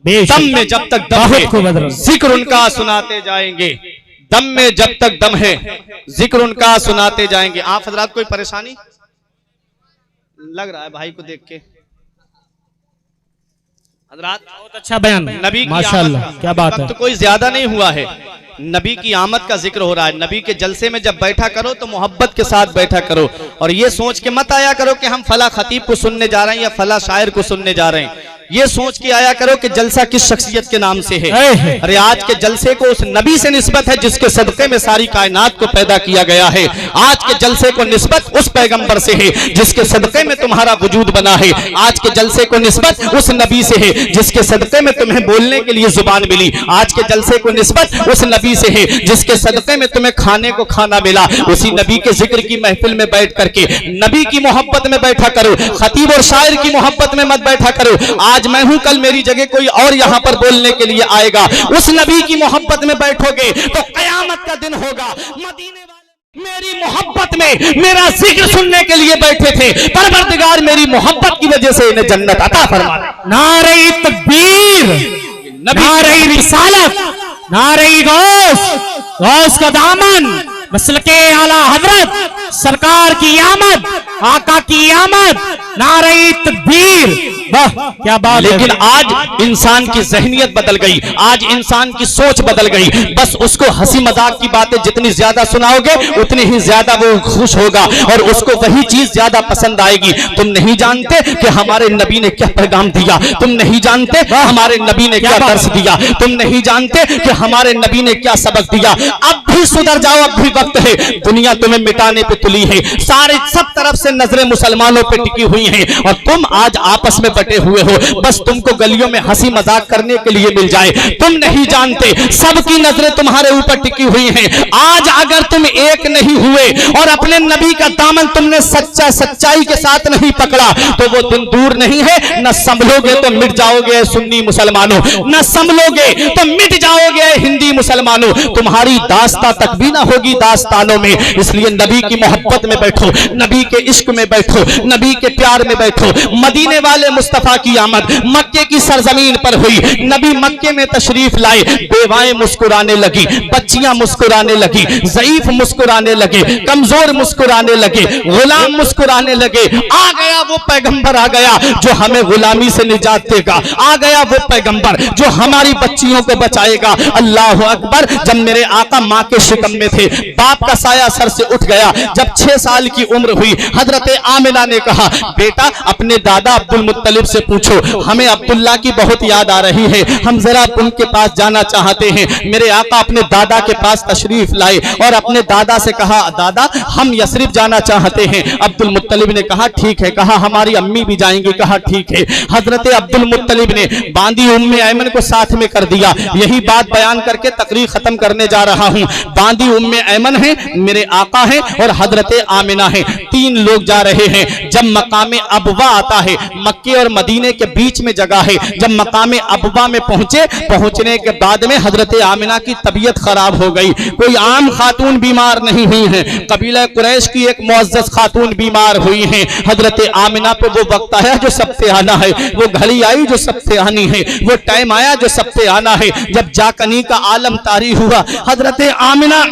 दम में जब तक दम है जिक्र उनका सुनाते जाएंगे, दम में जब तक दम है जिक्र उनका सुनाते जाएंगे। आप हजरात कोई परेशानी लग रहा है भाई को देख के? हजरात बहुत अच्छा बयान, नबी माशाअल्लाह, क्या बात है। तो कोई ज्यादा नहीं हुआ है, नबी की आमद का जिक्र हो रहा है। नबी के जलसे में जब बैठा करो तो मोहब्बत के साथ बैठा करो, और ये सोच के मत आया करो कि हम फला खतीब को सुनने जा रहे हैं या फला शायर को सुनने जा रहे हैं। ये सोच के आया करो कि जलसा किस शख्सियत के नाम से है। अरे आज के जलसे को उस नबी से निस्बत है जिसके सदक़े में सारी कायनात को पैदा किया गया है। आज के जलसे को निस्बत उस पैगंबर से है जिसके सदक़े में तुम्हारा वजूद बना है। आज के जलसे को निस्बत उस नबी से है जिसके सदक़े में तुम्हें बोलने के लिए जुबान मिली। आज के जलसे को निस्बत उस नबी से है जिसके सदक़े में तुम्हें खाने को खाना मिला। उसी नबी के जिक्र की महफिल में बैठ करके नबी की मोहब्बत में बैठा करो, खतीब और शायर की मोहब्बत में मत बैठा करो। आज मैं हूं, कल मेरी जगह कोई और यहां पर बोलने के लिए आएगा। उस नबी की मोहब्बत में बैठोगे तो कयामत का दिन होगा। मदीने वाले मेरी मोहब्बत में मेरा जिक्र सुनने के लिए बैठे थे, परवरदिगार मेरी मोहब्बत की वजह से इन्हें जन्नत अता फरमा दे। नारे तकबीर, नारे रिसालत, नारे गौस, गौस का दामन, मसलके आला हजरत, सरकार की आमद, आका की आमद, नारे तकबीर, वाह क्या बात। लेकिन आज इंसान की ज़हनियत बदल गई, आज इंसान की सोच बदल गई। बस उसको हंसी मजाक की बातें जितनी ज्यादा सुनाओगे उतनी ही ज्यादा वो खुश होगा और उसको वही चीज ज्यादा पसंद आएगी। तुम नहीं जानते कि हमारे नबी ने क्या पैगाम दिया, तुम नहीं जानते हमारे नबी ने क्या दर्स दिया, तुम नहीं जानते कि हमारे नबी ने क्या सबक दिया। अब भी सुधर जाओ, अब भी वक्त है। दुनिया तुम्हें मिटाने पे तुली है, सारे सब तरफ से नजरें मुसलमानों पे टिकी हुई हैं और तुम आज आपस में बटे हुए हो। बस तुमको गलियों में हंसी मजाक करने के लिए मिल जाए। तुम नहीं जानते सबकी नजरें तुम्हारे ऊपर टिकी हुई हैं। आज अगर तुम एक नहीं हुए और अपने नबी का दामन तुमने सच्चाई के साथ नहीं पकड़ा तो वो दिन दूर नहीं है। न संभलोगे तो मिट जाओगे सुन्नी मुसलमानों, न संभलोगे तो मिट जाओगे हिंदी मुसलमानों। तुम्हारी दास्तां तक भी ना होगी दास्तानों में। इसलिए नबी की मोहब्बत में बैठो, नबी के इश्क में बैठो, नबी के प्यार में बैठो। मदीने वाले मुस्तफा की आमद मक्के की सरजमीन पर हुई। नबी मक्के में तशरीफ लाए, बेवाएं मुस्कुराने लगी, बच्चियां मुस्कुराने लगी, ज़ईफ मुस्कुराने लगे, कमजोर मुस्कुराने लगे, गुलाम मुस्कुराने लगे। आ गया वो पैगंबर, आ गया जो हमें गुलामी से निजात देगा, आ गया वो पैगंबर जो हमारी बच्चियों को बचाएगा। अल्लाह अकबर। जब मेरे आका माँ के शिकम में थे, बाप का साया सर से उठ गया। जब 6 साल की उम्र हुई, हजरत आमिना ने कहा बेटा अपने दादा अब्दुल मुत्तलिब से पूछो, हमें अब्दुल्ला की बहुत याद आ रही है, हम जरा उनके पास जाना चाहते हैं। मेरे आका अपने दादा के पास तशरीफ लाए और अपने दादा से कहा दादा हम यसरिब जाना चाहते हैं। अब्दुल मुत्तलिब ने कहा ठीक है, कहा हमारी अम्मी भी जाएंगी, कहा ठीक है। हजरत अब्दुल मुत्तलिब ने बांदी उम्मे ऐमन को साथ में कर दिया। यही बात बयान करके तकरीर खत्म करने जा रहा हूं। बांदी उम्मे ऐमन है, मेरे आका है और हजरत आमिना है, 3 लोग जा रहे हैं। जब मकामे अबवा आता है, मक्के और मदीने के बीच में जगह है, जब मकामे अबवा में पहुंचने के बाद में हजरत आमिना की तबीयत खराब हो गई। कोई आम खातून बीमार नहीं हुई है, कबीला कुरैश की एक मुअज़्ज़ज़ खातून बीमार हुई है। हजरत आमिना पे वो वक्त आया जो सबसे आना है, वो घड़ी आई जो सबसे आनी है, वो टाइम आया जो सबसे आना है। जब जाकनी का आलम तारी हुआ, हजरत आमिना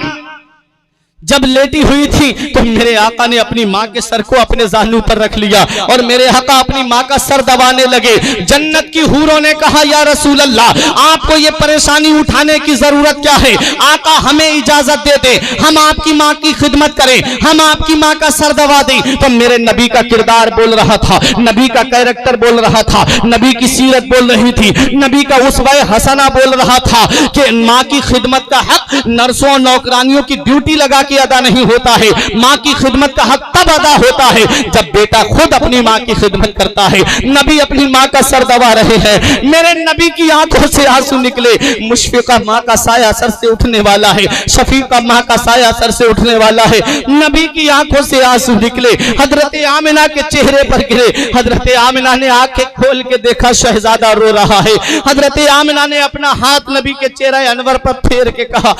जब लेटी हुई थी तो मेरे आका ने अपनी माँ के सर को अपने जानू पर रख लिया और मेरे आका अपनी माँ का सर दबाने लगे। जन्नत की हूरों ने कहा या रसूल अल्लाह, आपको ये परेशानी उठाने की जरूरत क्या है? आका हमें इजाजत दे दे, हम आपकी माँ की खिदमत करें, हम आपकी माँ का सर दबा दें। तो मेरे नबी का किरदार बोल रहा था, नबी का कैरेक्टर बोल रहा था, नबी की सीरत बोल रही थी, नबी का उसवा हसना बोल रहा था कि माँ की खिदमत का हक नर्सों नौकरानियों की ड्यूटी लगा के अदा नहीं होता है, माँ की खिदमत का हक तब अदा होता है जब बेटा खुद अपनी माँ की खिदमत करता है। नबी अपनी माँ का सर दबा रहे हैं, मेरे नबी की आंखों से आंसू निकले। मुशफिका माँ का साया सर से उठने वाला है, शफीका माँ का साया सर से उठने वाला है, नबी की आंखों से आंसू निकले, हजरत आमिना के चेहरे पर गिरे। हजरत आमिना ने आंखें खोल के देखा शहजादा रो रहा है। हजरत आमिना ने अपना हाथ नबी के चेहरे अनवर पर फेर के कहा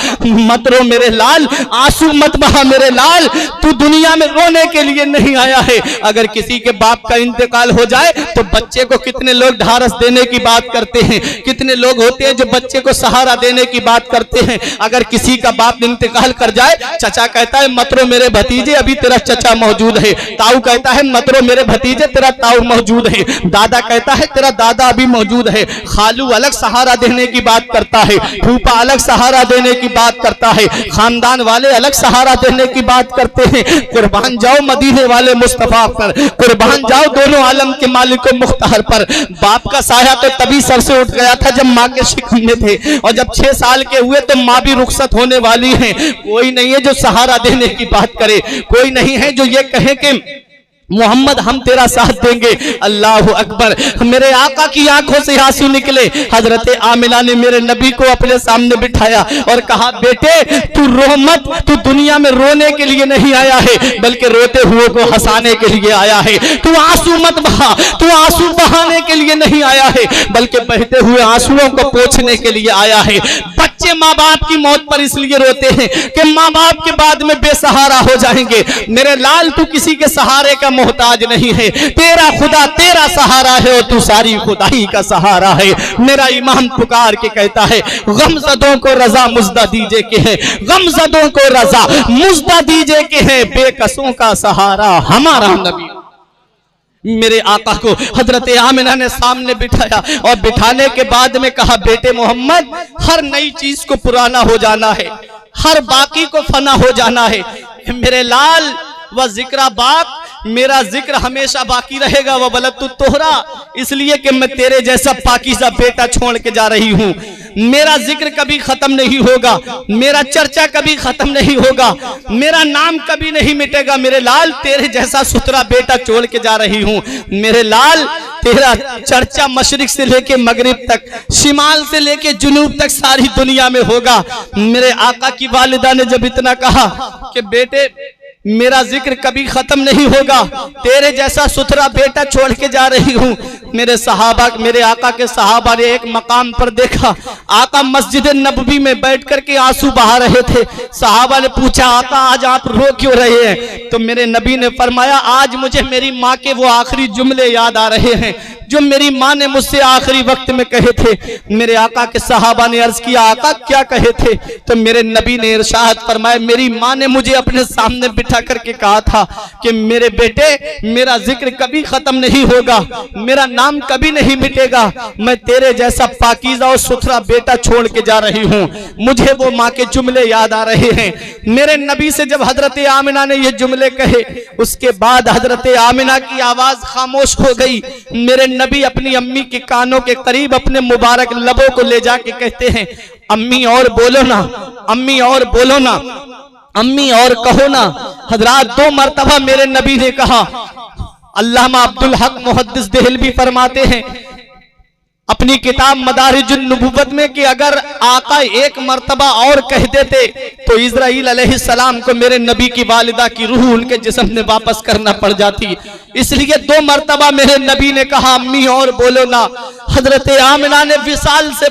मत रो मेरे लाल, आंसू मत बहा मेरे लाल, तू दुनिया में रोने के लिए नहीं आया है। अगर किसी के बाप का इंतकाल हो जाए तो बच्चे को कितने लोग ढारस देने की बात करते हैं, कितने लोग होते हैं जो बच्चे को सहारा देने की बात करते हैं। अगर किसी का बाप इंतकाल कर जाए, चचा कहता है मत रो मेरे भतीजे, अभी तेरा चचा मौजूद है। ताऊ कहता है मत रो मेरे भतीजे, तेरा ताऊ मौजूद है। दादा कहता है तेरा दादा अभी मौजूद है। खालू अलग सहारा देने की बात करता है, फूफा अलग सहारा देने की बात करता है, खानदान वाले अलग सहारा देने की बात करते हैं। कुर्बान जाओ मदीने वाले मुस्तफा पर, कुर्बान जाओ दोनों आलम के मालिक मुख्तार पर। बाप का साया तो तभी सर से उठ गया था जब माँ के शिकम में थे, और जब 6 साल के हुए तो माँ भी रुखसत होने वाली है। कोई नहीं है जो सहारा देने की बात करे, कोई नहीं है जो ये कहे कि मोहम्मद हम तेरा साथ देंगे। अल्लाह अकबर, मेरे आका की आंखों से आंसू निकले। हजरत आमिना ने मेरे नबी को अपने सामने बिठाया और कहा बेटे तू रो मत, तू दुनिया में रोने के लिए नहीं आया है बल्कि रोते हुए को हंसाने के लिए आया है। तू आंसू मत बहा, तू आंसू बहाने के लिए नहीं आया है बल्कि बहते हुए आंसुओं को पोंछने के लिए आया है। बच्चे माँ बाप की मौत पर इसलिए रोते हैं कि माँ बाप के बाद में बेसहारा हो जाएंगे। मेरे लाल तू किसी के सहारे का मोहताज नहीं है, तेरा खुदा तेरा सहारा है और तू सारी खुदाई का सहारा है। मेरा इमाम पुकार के कहता है गमज़दों को रजा मुज़दा दीजे के है, गमज़दों को रजा मुज़दा दीजे के है, बेकसों का सहारा हमारा नबी। मेरे आका को हजरत आमिना ने सामने बिठाया और बिठाने के बाद में कहा बेटे मोहम्मद हर नई चीज को पुराना हो जाना है, हर बाकी को फना हो जाना है। मेरे लाल व जिक्रा बाक, मेरा जिक्र हमेशा बाकी रहेगा। वह बलद तोहरा, इसलिए कि मैं तेरे जैसा पाकीज़ा बेटा छोड़ के जा रही हूँ। मेरा जिक्र कभी खत्म नहीं होगा, मेरा चर्चा कभी खत्म नहीं होगा, मेरा नाम कभी नहीं मिटेगा। मेरे लाल तेरे जैसा सुथरा बेटा छोड़ के जा रही हूँ। मेरे लाल तेरा चर्चा मशरिक से लेके मगरिब तक, शिमाल से लेके जुनूब तक सारी दुनिया में होगा। मेरे आका की वालिदा ने जब इतना कहा कि बेटे मेरा जिक्र कभी खत्म नहीं होगा, तेरे जैसा सुथरा बेटा छोड़ के जा रही हूँ। मेरे सहाबा, मेरे आका के सहाबा ने एक मकाम पर देखा, आका मस्जिद नबवी में बैठ कर के आंसू बहा रहे थे। सहाबा ने पूछा आका आज आप रो क्यों रहे हैं? तो मेरे नबी ने फरमाया आज मुझे मेरी माँ के वो आखिरी जुमले याद आ रहे हैं जो मेरी माँ ने मुझसे आखिरी वक्त में कहे थे। मेरे आका के सहाबा ने अर्ज किया, आका क्या कहे थे? तो मेरे नबी ने इरशाद फरमाया, मेरी माँ ने मुझे अपने सामने बिठा करके कहा था कि मेरे बेटे, मेरा जिक्र कभी खत्म नहीं होगा, मेरा नाम कभी नहीं मिटेगा, मैं तेरे जैसा पाकीज़ा और सुथरा बेटा छोड़ के जा रही हूँ। मुझे वो माँ के जुमले याद आ रहे हैं। मेरे नबी से जब हजरत आमिना ने ये जुमले कहे, उसके बाद हजरत आमिना की आवाज खामोश हो गई। मेरे नबी अपनी अम्मी के कानों के करीब अपने मुबारक लबों को ले जाके कहते हैं, अम्मी और बोलो ना, अम्मी और बोलो ना, अम्मी और कहो ना। हजरात 2 मरतबा मेरे नबी ने कहा। अल्लामा अब्दुल हक मुहद्दिस देहलवी फरमाते हैं अपनी किताब मदारिजुन नबुव्वत में कि अगर आका 1 मरतबा और कह देते तो इज़राइल अलैहिस्सलाम को मेरे नबी की वालिदा की रूह उनके जिस्म में वापस करना पड़ जाती। इसलिए 2 मरतबा मेरे नबी ने कहा, अम्मी और बोलो ना। हजरत आमिना ने विसाल से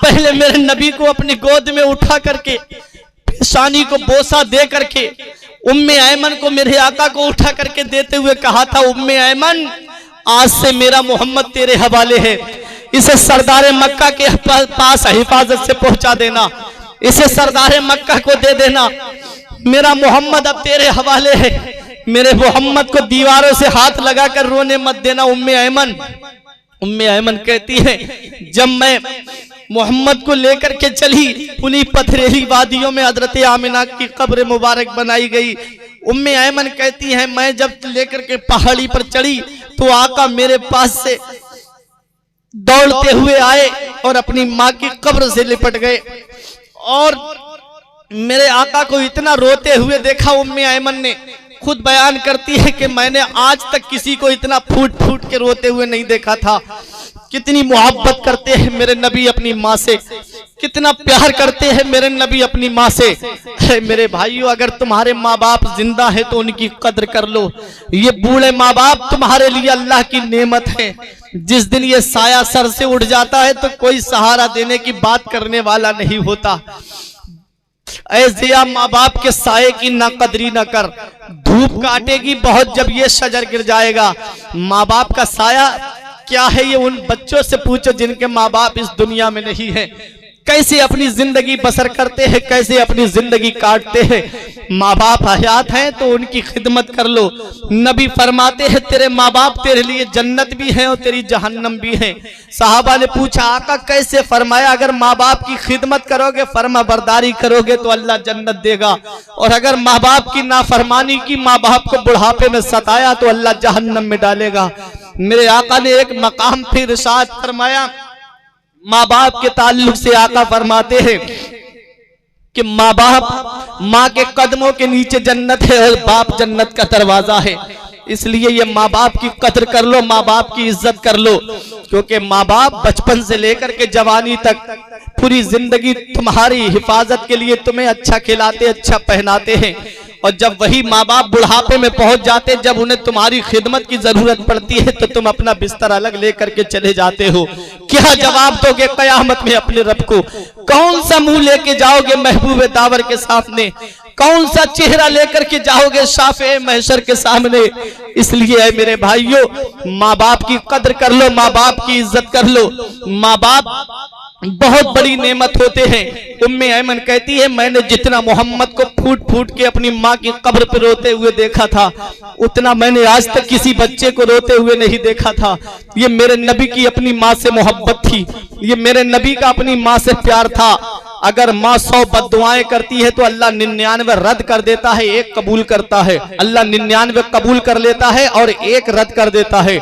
पहले मेरे नबी को अपनी गोद में उठा करके पेशानी को बोसा दे करके उम्मे ऐमन को मेरे आका को उठा करके देते हुए कहा था, उम्मे ऐमन आज से मेरा मोहम्मद तेरे हवाले है, इसे सरदार मक्का के पास हिफाजत से पहुंचा देना, इसे सरदार मक्का को दे देना, मेरा मोहम्मद अब तेरे हवाले है। मेरे मोहम्मद को दीवारों से हाथ लगाकर रोने मत देना उम्मे ऐमन कहती है, जब मैं मोहम्मद को लेकर के चली, उन्हीं पथरेली वादियों में हजरत आमिना की कब्र मुबारक बनाई गई। उम्मे ऐमन कहती है, मैं जब लेकर के पहाड़ी पर चढ़ी तो आका मेरे पास से दौड़ते हुए आए और अपनी माँ की कब्र से लिपट गए और मेरे आका को इतना रोते हुए देखा। उम्मे ऐमन ने खुद बयान करती है कि मैंने आज तक किसी को इतना फूट फूट के रोते हुए नहीं देखा था। कितनी मोहब्बत करते हैं मेरे नबी अपनी माँ से, कितना प्यार करते हैं मेरे नबी अपनी माँ से। मेरे भाइयों, अगर तुम्हारे माँ बाप जिंदा है तो उनकी कद्र कर लो। ये बूढ़े माँ बाप तुम्हारे लिए अल्लाह की नेमत है। जिस दिन ये साया सर से उड़ जाता है तो कोई सहारा देने की बात करने वाला नहीं होता। ऐसे माँ बाप के साये की ना कदरी न कर, धूप काटेगी बहुत जब ये शजर गिर जाएगा। माँ बाप का साया क्या है ये उन बच्चों से पूछो जिनके माँ बाप इस दुनिया में नहीं है, कैसे अपनी जिंदगी बसर करते हैं, कैसे अपनी जिंदगी काटते हैं। माँ बाप हयात हैं तो उनकी खिदमत कर लो। नबी फरमाते हैं तेरे माँ बाप तेरे लिए जन्नत भी है और तेरी जहन्नम भी है। साहबा ने पूछा आका कैसे? फरमाया अगर माँ बाप की खिदमत करोगे, फर्मा बरदारी करोगे तो अल्लाह जन्नत देगा, और अगर माँ बाप की नाफरमानी की, माँ बाप को बुढ़ापे में सताया तो अल्लाह जहन्नम में डालेगा। मेरे आका ने एक मकाम फिर इरशाद फरमाया माँ बाप के ताल्लुक से, आका फरमाते हैं कि माँ बाप, माँ के कदमों के नीचे जन्नत है और बाप जन्नत का दरवाजा है। इसलिए ये माँ बाप की कद्र कर लो, माँ बाप की इज्जत कर लो, क्योंकि माँ बाप बचपन से लेकर के जवानी तक पूरी जिंदगी तुम्हारी हिफाजत के लिए तुम्हें अच्छा खिलाते, अच्छा पहनाते हैं, और जब वही माँ बाप बुढ़ापे में पहुंच जाते, जब उन्हें तुम्हारी खिदमत की जरूरत पड़ती है तो तुम अपना बिस्तर अलग लेकर के चले जाते हो। क्या जवाब दोगे कयामत में अपने रब को? कौन सा मुंह लेके जाओगे महबूब दावर के सामने? कौन सा चेहरा लेकर के जाओगे शाफे महशर के सामने? इसलिए मेरे भाइयों, माँ बाप की कद्र कर लो, माँ बाप की इज्जत कर लो। माँ बाप बहुत बड़ी नेमत होते हैं। उम्मे ऐमन कहती है मैंने जितना मोहम्मद को फूट फूट के अपनी माँ की कब्र पर रोते हुए देखा था, उतना मैंने आज तक किसी बच्चे को रोते हुए नहीं देखा था। ये मेरे नबी की अपनी माँ से मोहब्बत थी, ये मेरे नबी का अपनी माँ से प्यार था। अगर माँ 100 बद्दुआएं करती है तो अल्लाह 99 रद्द कर देता है, 1 कबूल करता है। अल्लाह 99 कबूल कर लेता है और 1 रद्द कर देता है।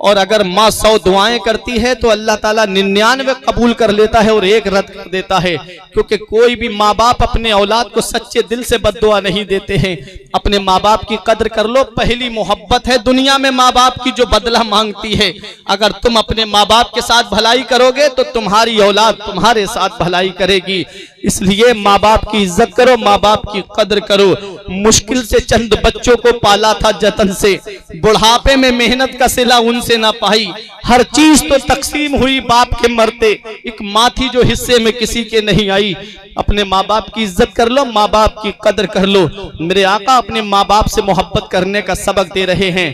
और अगर माँ 100 दुआएं करती है तो अल्लाह ताला 99 कबूल कर लेता है और 1 रद्द कर देता है। क्योंकि कोई भी माँ बाप अपने औलाद को सच्चे दिल से बद्दुआ नहीं देते हैं। अपने माँ बाप की कद्र कर लो, पहली मोहब्बत है दुनिया में माँ बाप की जो बदला मांगती है। अगर तुम अपने माँ बाप के साथ भलाई करोगे तो तुम्हारी औलाद तुम्हारे साथ भलाई करेगी। इसलिए माँ बाप की इज्जत करो, माँ बाप की कद्र करो। मुश्किल से चंद बच्चों को पाला था जतन से, बुढ़ापे में मेहनत का सिला उनसे से ना पाई। हर चीज तो तकसीम हुई बाप के मरते, एक माँ थी जो हिस्से में किसी के नहीं आई। अपने माँ बाप की इज्जत कर लो, माँ बाप की कदर कर लो। मेरे आका अपने माँ बाप से मोहब्बत करने का सबक दे रहे हैं।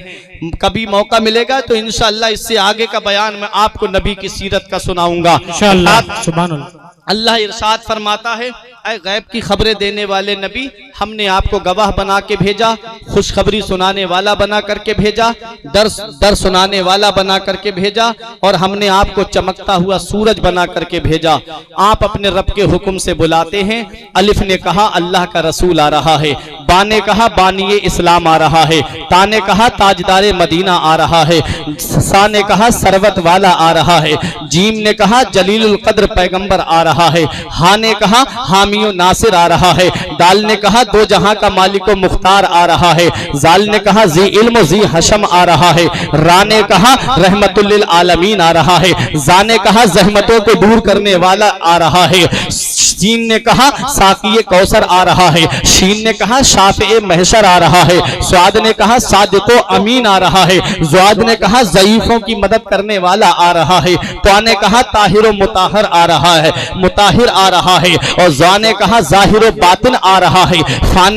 कभी मौका मिलेगा तो इंशाअल्लाह इससे आगे का बयान मैं आपको नबी की सीरत का सुनाऊंगा इंशाअल्लाह। सुभान अल्लाह। अल्लाह इरशाद फरमाता है, ऐ गैब की खबरें देने वाले नबी, हमने आपको गवाह बना के भेजा, खुशखबरी सुनाने वाला बना करके भेजा, दर सुनाने वाला बना करके भेजा, और हमने आपको चमकता हुआ सूरज बना करके भेजा। आप अपने रब के हुक्म से बुलाते हैं। अलिफ ने कहा अल्लाह का रसूल आ रहा है, बा ने कहा बानिए इस्लाम आ रहा है, ता ने कहा ताजदारे मदीना आ रहा है, सा ने कहा सरवत वाला आ रहा है, जीम ने कहा जलीलुल कद्र पैगंबर आ रहा है, हा ने कहा हामियो नासिर आ रहा है, दाल ने कहा दो जहां का मालिको मुख्तार आ रहा है, जाल ने कहा जी इल्म जी हशम आ रहा है, रा ने कहा रहमतुल लिल आलमीन आ रहा है, जा ने कहा जहमतों को दूर करने वाला आ रहा है, सीन ने कहा साकिये कौसर आ रहा है, शीन ने कहा शाफ़े महशर आ रहा है, स्वाद ने कहा सादिको अमीन आ रहा है, ज़्वाद ने कहा ज़ईफों की मदद करने वाला आ रहा है, त्वा ने कहा ताहिरो मुताहर आ रहा है, मुताहिर आ रहा है, और ज़ा ने कहा ज़ाहिरो बातिन आ रहा है, फा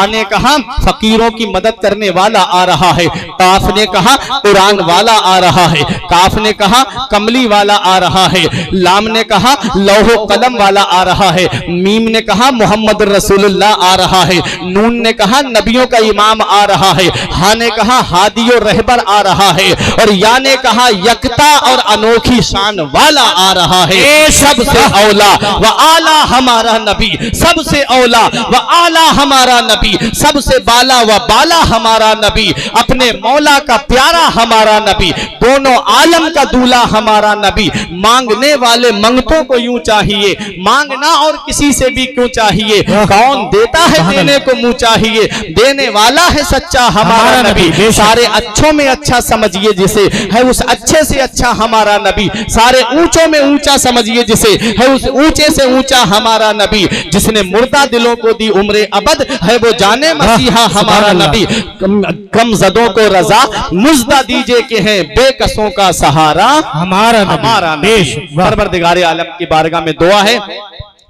ने कहा फकीरों की मदद करने वाला आ रहा है, काफ ने कहा कुरान वाला आ रहा है, काफ ने कहा कमली वाला आ रहा है, लाम ने कहा लौहो कलम वाला आ रहा है, मीम ने कहा मोहम्मद रसूलुल्लाह आ रहा है, नून ने कहा नबियों का इमाम आ रहा है, हा ने कहा हादियो रहबर आ रहा है, और या ने कहा यकता और अनोखी शान वाला आ रहा है। सबसे औला व आला हमारा नबी, सबसे औला व आला हमारा नबी, सबसे बाला व बाला हमारा नबी, अपने मौला का प्यारा हमारा नबी, दोनों आलम का दूल्हा हमारा नबी। मांगने वाले मंगतों को यूं चाहिए, मांगना और किसी से भी क्यों चाहिए, कौन देता है देने को मुंह चाहिए, देने वाला है सच्चा हमारा नबी। सारे अच्छों में अच्छा समझिए जिसे, है उस अच्छे से अच्छा हमारा नबी। सारे ऊंचों में ऊंचा समझिए जिसे, है उस ऊंचे से ऊंचा हमारा नबी। जिसने मुर्दा दिलों को दी उम्रे अबद, है वो जाने मसीहा हमारा नबी। गमजदों को रजा मुज्दा दीजिए के हैं बेकसों का सहारा हमारा नबी। परवरदिगारे आलम की बारगाह में दुआ है,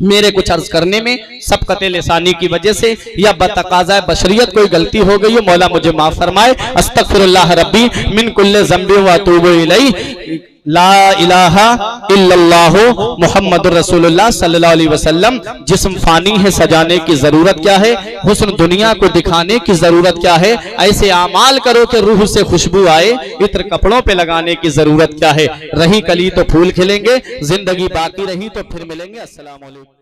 मेरे कुछ अर्ज करने में सबकत लिसानी की वजह से या बतकाज़ा बशरियत कोई गलती हो गई हो, मौला मुझे माफ फरमाए। अस्तगफिरुल्लाह रब्बी मिन कुल्ले ज़ंबि व अतूबु इलैहि। ला इलाहा इल्लल्लाहु मुहम्मदुर रसूलुल्लाह सल्लल्लाहु अलैहि वसल्लम। जिस्म फानी है, सजाने की जरूरत क्या है, हुस्न दुनिया को दिखाने की जरूरत क्या है, ऐसे आमाल करो कि रूह से खुशबू आए, इत्र कपड़ों पे लगाने की जरूरत क्या है। रही कली तो फूल खिलेंगे, जिंदगी बाकी रही तो फिर मिलेंगे। अस्सलाम वालेकुम।